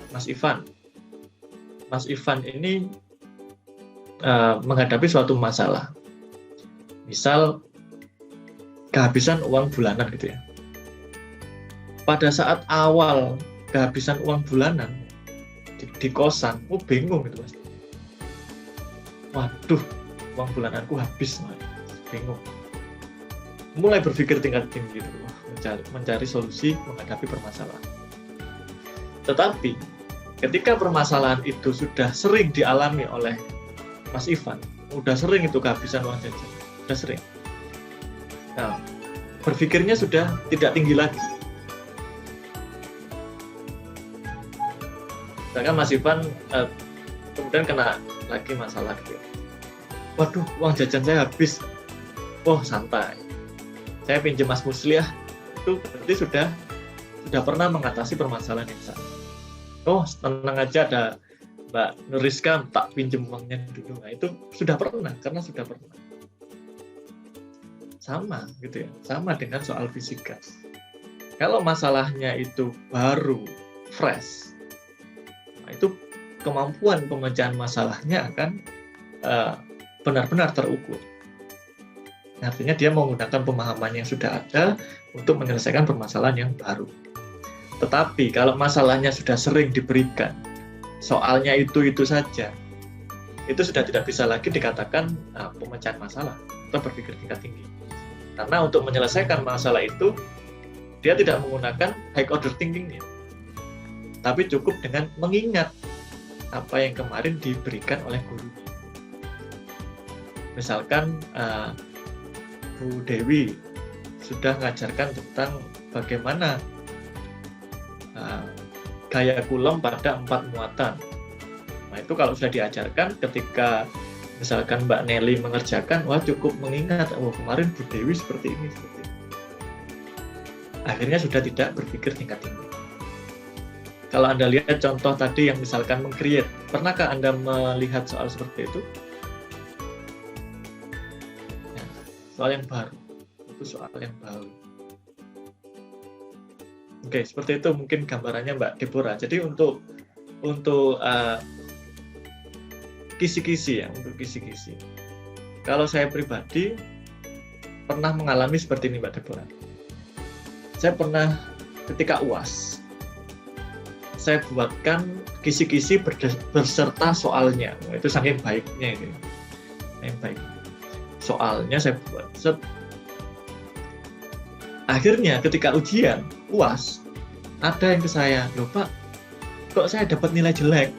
Mas Ivan ini menghadapi suatu masalah. Misal kehabisan uang bulanan gitu ya. Pada saat awal kehabisan uang bulanan di kosan, bingung gitu Mas. Waduh, uang bulananku habis, bingung. mulai berpikir tingkat tinggi, mencari solusi menghadapi permasalahan. Tetapi ketika permasalahan itu sudah sering dialami oleh Mas Ivan, udah sering itu kehabisan uang jajan, udah sering. Nah, berpikirnya sudah tidak tinggi lagi. Sedangkan Mas Ivan kemudian kena lagi masalah gitu. Waduh, uang jajan saya habis. Oh, santai. Saya pinjam Mas Musliah, itu berarti sudah pernah mengatasi permasalahan yang sama. Oh, tenang aja, ada Mbak Nuriska, tak pinjam uangnya dulu. Nah, itu sudah pernah, karena sudah pernah. Sama gitu ya, sama dengan soal fisika. Kalau masalahnya itu baru, fresh, nah, itu kemampuan pemecahan masalahnya akan benar-benar terukur. Artinya dia menggunakan pemahaman yang sudah ada untuk menyelesaikan permasalahan yang baru. Tetapi kalau masalahnya sudah sering diberikan, soalnya itu saja, itu sudah tidak bisa lagi dikatakan pemecahan masalah atau berpikir tingkat tinggi. Karena untuk menyelesaikan masalah itu, dia tidak menggunakan high order thinking-nya, tapi cukup dengan mengingat apa yang kemarin diberikan oleh guru. Misalkan Bu Dewi sudah mengajarkan tentang bagaimana gaya Coulomb pada 4 muatan. Nah, itu kalau sudah diajarkan, ketika misalkan Mbak Nelly mengerjakan, wah cukup mengingat, oh kemarin Bu Dewi seperti ini, seperti ini. Akhirnya sudah tidak berpikir tingkat tinggi. Kalau Anda lihat contoh tadi yang misalkan meng-create, pernahkah Anda melihat soal seperti itu? Nah, soal yang baru, itu soal yang baru. Oke, seperti itu mungkin gambarannya Mbak Deborah. Jadi untuk kisi-kisi ya, untuk kisi-kisi. Kalau saya pribadi pernah mengalami seperti ini Mbak Deborah. Saya pernah ketika UAS, saya buatkan kisi-kisi berserta soalnya. Nah, itu saking baiknya ini. Yang baik. Soalnya saya buat. Akhirnya ketika ujian UAS, ada yang ke saya, loh Pak, kok saya dapat nilai jelek?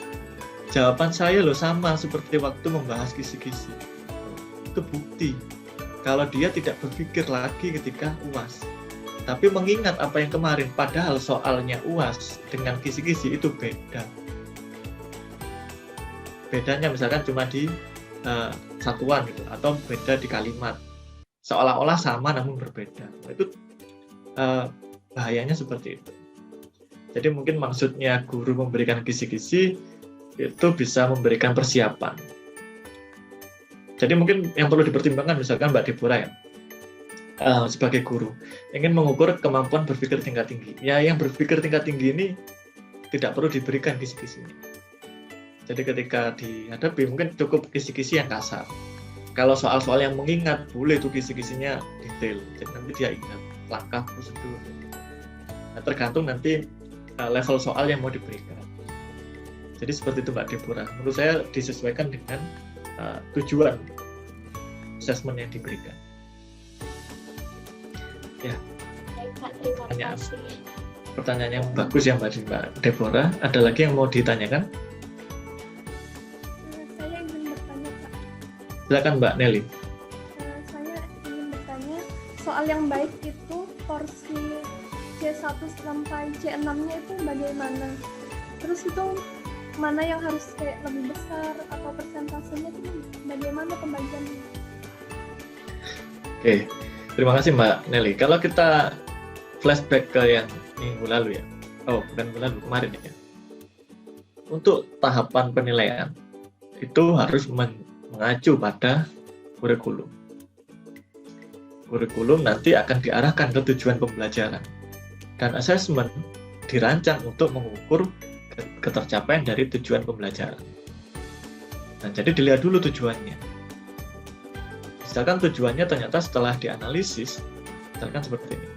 Jawaban saya loh sama seperti waktu membahas kisi-kisi. Itu bukti kalau dia tidak berpikir lagi ketika UAS, tapi mengingat apa yang kemarin, padahal soalnya UAS dengan kisi-kisi itu beda. Bedanya misalkan cuma di satuan gitu, atau beda di kalimat. Seolah-olah sama namun berbeda. Itu bahayanya seperti itu. Jadi mungkin maksudnya guru memberikan kisi-kisi itu bisa memberikan persiapan. Jadi mungkin yang perlu dipertimbangkan misalkan Mbak Deborah ya, sebagai guru ingin mengukur kemampuan berpikir tingkat tinggi. Ya, yang berpikir tingkat tinggi ini tidak perlu diberikan kisi-kisinya. Jadi ketika dihadapi mungkin cukup kisi-kisi yang kasar. Kalau soal-soal yang mengingat boleh tuh kisi-kisinya detail. Jadi nanti dia ingat langkah prosedur. Nah, tergantung nanti level soal yang mau diberikan. Jadi seperti itu Mbak Deborah. Menurut saya disesuaikan dengan tujuan assessment yang diberikan. Ya. Baik, Pak, terima kasih. Pertanyaan yang bagus ya Mbak Deborah. Ada lagi yang mau ditanyakan? Saya ingin bertanya, Pak. Silakan Mbak Nelly. Saya ingin bertanya, soal yang baik itu porsi C1 sampai C6-nya itu bagaimana? Terus itu mana yang harus kayak lebih besar atau persentasenya itu bagaimana pembagiannya? Oke, terima kasih Mbak Nelly. Kalau kita flashback ke yang minggu lalu ya, bukan minggu lalu, kemarin ya. Untuk tahapan penilaian itu harus mengacu pada kurikulum. Kurikulum nanti akan diarahkan ke tujuan pembelajaran. Dan assessment dirancang untuk mengukur ketercapaian dari tujuan pembelajaran. Nah, jadi dilihat dulu tujuannya. Misalkan tujuannya ternyata setelah dianalisis, misalkan seperti ini.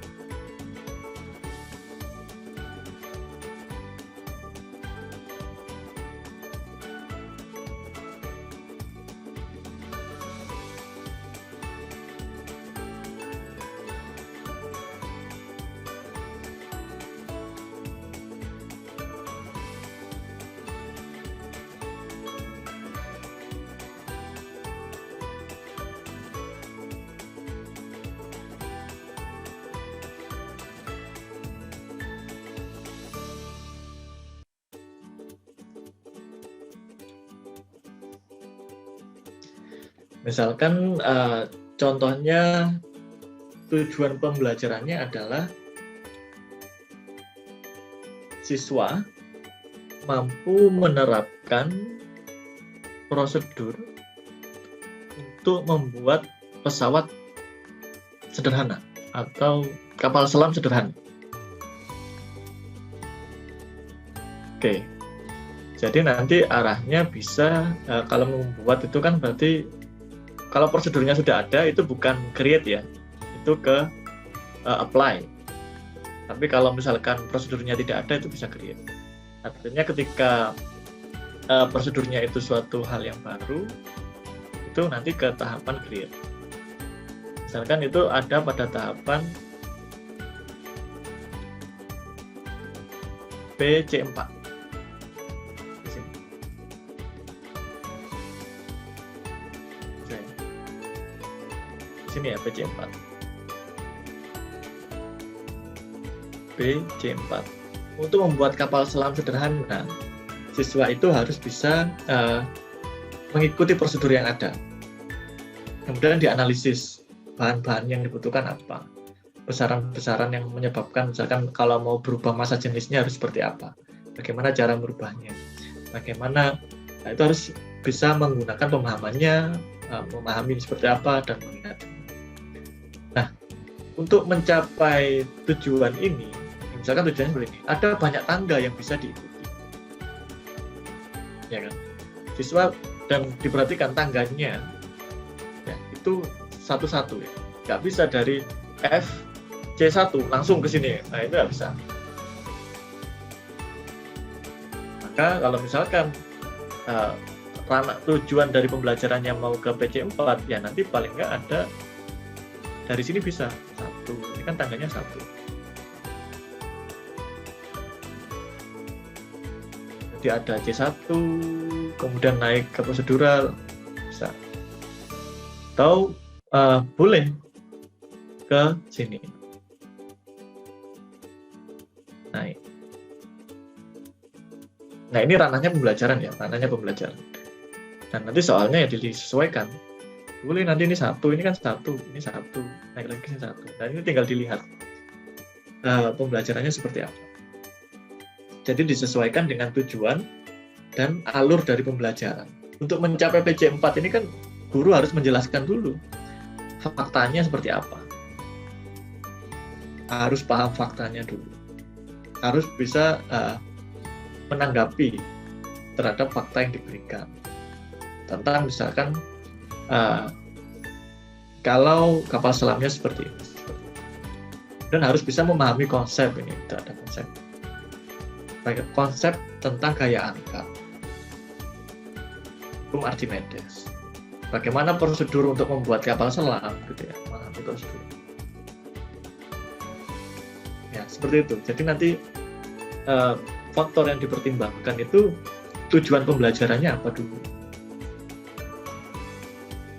Misalkan contohnya tujuan pembelajarannya adalah siswa mampu menerapkan prosedur untuk membuat pesawat sederhana atau kapal selam sederhana. Oke, jadi nanti arahnya bisa kalau membuat itu kan berarti kalau prosedurnya sudah ada itu bukan create ya, itu ke apply. Tapi kalau misalkan prosedurnya tidak ada itu bisa create. Artinya ketika prosedurnya itu suatu hal yang baru, itu nanti ke tahapan create. Misalkan itu ada pada tahapan PC4. Di sini. Oke. Di sini ya PC4. PC4. Untuk membuat kapal selam sederhana, siswa itu harus bisa mengikuti prosedur yang ada. Kemudian dianalisis bahan-bahan yang dibutuhkan apa, besaran-besaran yang menyebabkan, misalkan kalau mau berubah massa jenisnya harus seperti apa, bagaimana cara merubahnya, bagaimana, nah itu harus bisa menggunakan pemahamannya, memahami seperti apa dan mengingat. Nah, untuk mencapai tujuan ini, misalkan tujuannya seperti ini, ada banyak tangga yang bisa diikuti, ya kan? Siswa dan diperhatikan tangganya, ya, itu satu-satu ya, nggak bisa dari F C1 langsung ke sini, nah itu nggak bisa. Maka kalau misalkan tujuan dari pembelajarannya mau ke PC4, ya nanti paling nggak ada dari sini bisa satu, ini kan tangganya satu. Jadi ada C1, kemudian naik ke prosedural, bisa. Atau boleh ke sini. Naik. Nah ini ranahnya pembelajaran ya, ranahnya pembelajaran. Dan nanti soalnya ya disesuaikan. Boleh nanti ini satu, ini kan satu, ini satu, naik lagi ini satu. Dan ini tinggal dilihat pembelajarannya seperti apa. Jadi disesuaikan dengan tujuan dan alur dari pembelajaran. Untuk mencapai PC4 ini kan guru harus menjelaskan dulu faktanya seperti apa. Harus paham faktanya dulu. Harus bisa menanggapi terhadap fakta yang diberikan. Tentang misalkan kalau kapal selamnya seperti ini. Dan harus bisa memahami konsep ini, terhadap konsep. Konsep tentang gaya angkat, hukum Archimedes, bagaimana prosedur untuk membuat kapal selam, gitu ya, memahami prosedur. Ya seperti itu. Jadi nanti faktor yang dipertimbangkan itu tujuan pembelajarannya apa dulu,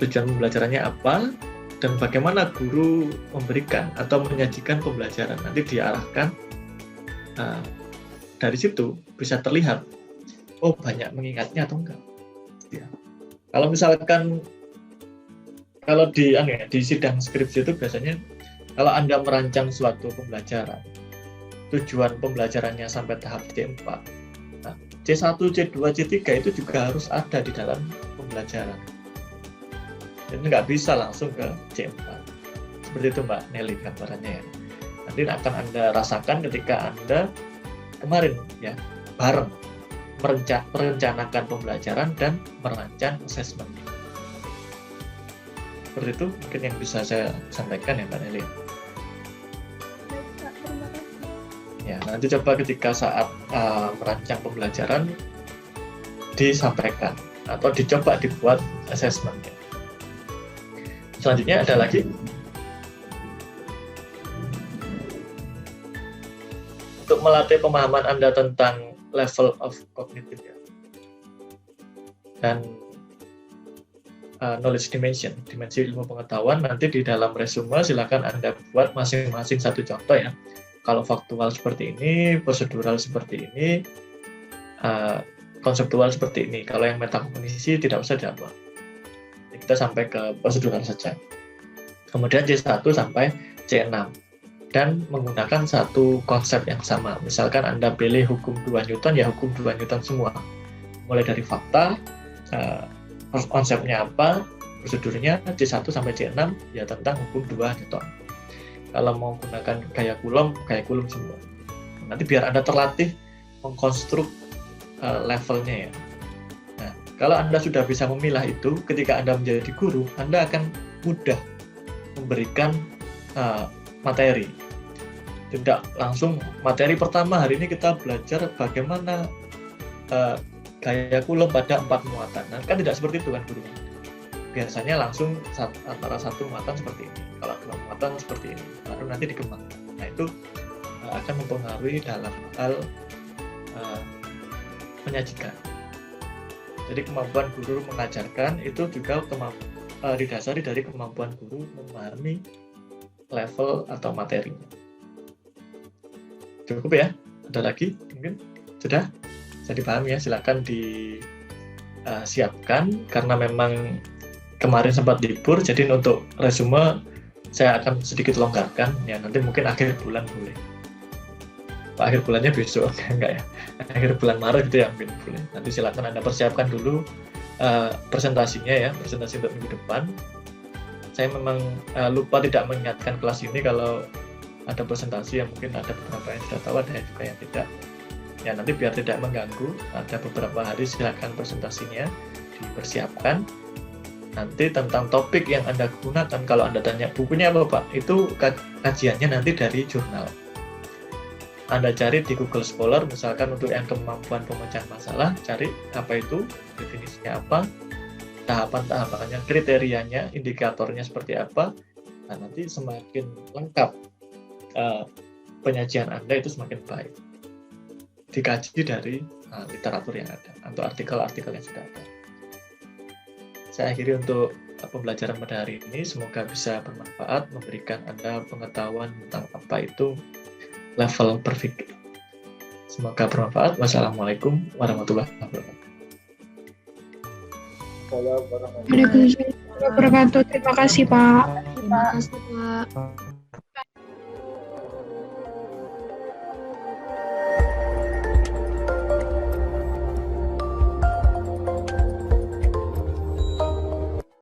tujuan pembelajarannya apa, dan bagaimana guru memberikan atau menyajikan pembelajaran. Nanti diarahkan. Dari situ bisa terlihat, oh banyak mengingatnya atau enggak. Ya. Kalau misalkan kalau di sidang skripsi itu biasanya kalau Anda merancang suatu pembelajaran, tujuan pembelajarannya sampai tahap C4, nah, C1, C2, C3 itu juga harus ada di dalam pembelajaran. Jadi nggak bisa langsung ke C4. Seperti itu Mbak Nelly gambarannya ya. Nanti akan Anda rasakan ketika Anda kemarin ya bareng merencanakan pembelajaran dan merancang asesmen. Seperti itu mungkin yang bisa saya sampaikan ya Mbak Nelly. Ya nanti coba ketika saat merancang pembelajaran disampaikan atau dicoba dibuat asesmennya. Selanjutnya ada lagi. Untuk melatih pemahaman Anda tentang level of cognitive ya. Dan knowledge dimension, dimensi ilmu pengetahuan, nanti di dalam resume silakan Anda buat masing-masing satu contoh ya. Kalau faktual seperti ini, prosedural seperti ini, konseptual seperti ini. Kalau yang metakognisi tidak usah dibuat. Kita sampai ke prosedural saja. Kemudian C1 sampai C6 dan menggunakan satu konsep yang sama. Misalkan Anda pilih hukum 2 Newton, ya hukum 2 Newton semua. Mulai dari fakta, konsepnya apa, prosedurnya C1 sampai C6 ya tentang hukum 2 Newton. Kalau mau gunakan gaya Coulomb semua. Nanti biar Anda terlatih mengkonstruk levelnya ya. Nah, kalau Anda sudah bisa memilah itu, ketika Anda menjadi guru, Anda akan mudah memberikan materi. Tidak langsung materi pertama hari ini kita belajar bagaimana gaya Coulomb pada 4 muatan. Nah, kan tidak seperti itu kan guru. Biasanya langsung antara satu muatan seperti ini, kalau 2 muatan seperti ini, baru nanti dikembangkan. Nah, itu akan mempengaruhi dalam hal menyajikan. Jadi kemampuan guru mengajarkan itu juga didasari dari kemampuan guru memahami level atau materinya. Cukup ya? Ada lagi? Mungkin sudah? Bisa dipahami ya? Silakan disiapkan karena memang kemarin sempat libur, jadi untuk resume saya akan sedikit longgarkan ya, nanti mungkin akhir bulan boleh. Akhir bulannya besok enggak ya? Akhir bulan Maret gitu ya mungkin boleh. Nanti silakan Anda persiapkan dulu presentasinya ya, presentasi untuk minggu depan. Saya memang lupa tidak mengingatkan kelas ini kalau ada presentasi yang mungkin ada beberapa yang sudah tahu, ada juga yang tidak. Ya nanti biar tidak mengganggu, ada beberapa hari silakan presentasinya dipersiapkan. Nanti tentang topik yang Anda gunakan, kalau Anda tanya bukunya apa Pak, itu kajiannya nanti dari jurnal. Anda cari di Google Scholar, misalkan untuk yang kemampuan pemecahan masalah, cari apa itu, definisinya apa, tahapan-tahapannya, kriterianya, indikatornya seperti apa. Nah, nanti semakin lengkap penyajian Anda itu semakin baik. Dikaji dari literatur yang ada, atau artikel-artikel yang sudah ada. Saya akhiri untuk pembelajaran pada hari ini, semoga bisa bermanfaat, memberikan Anda pengetahuan tentang apa itu level berpikir. Semoga bermanfaat. Wassalamualaikum warahmatullahi wabarakatuh. Waalaikumsalam warahmatullahi wabarakatuh. Terima kasih Pak. Terima kasih Pak.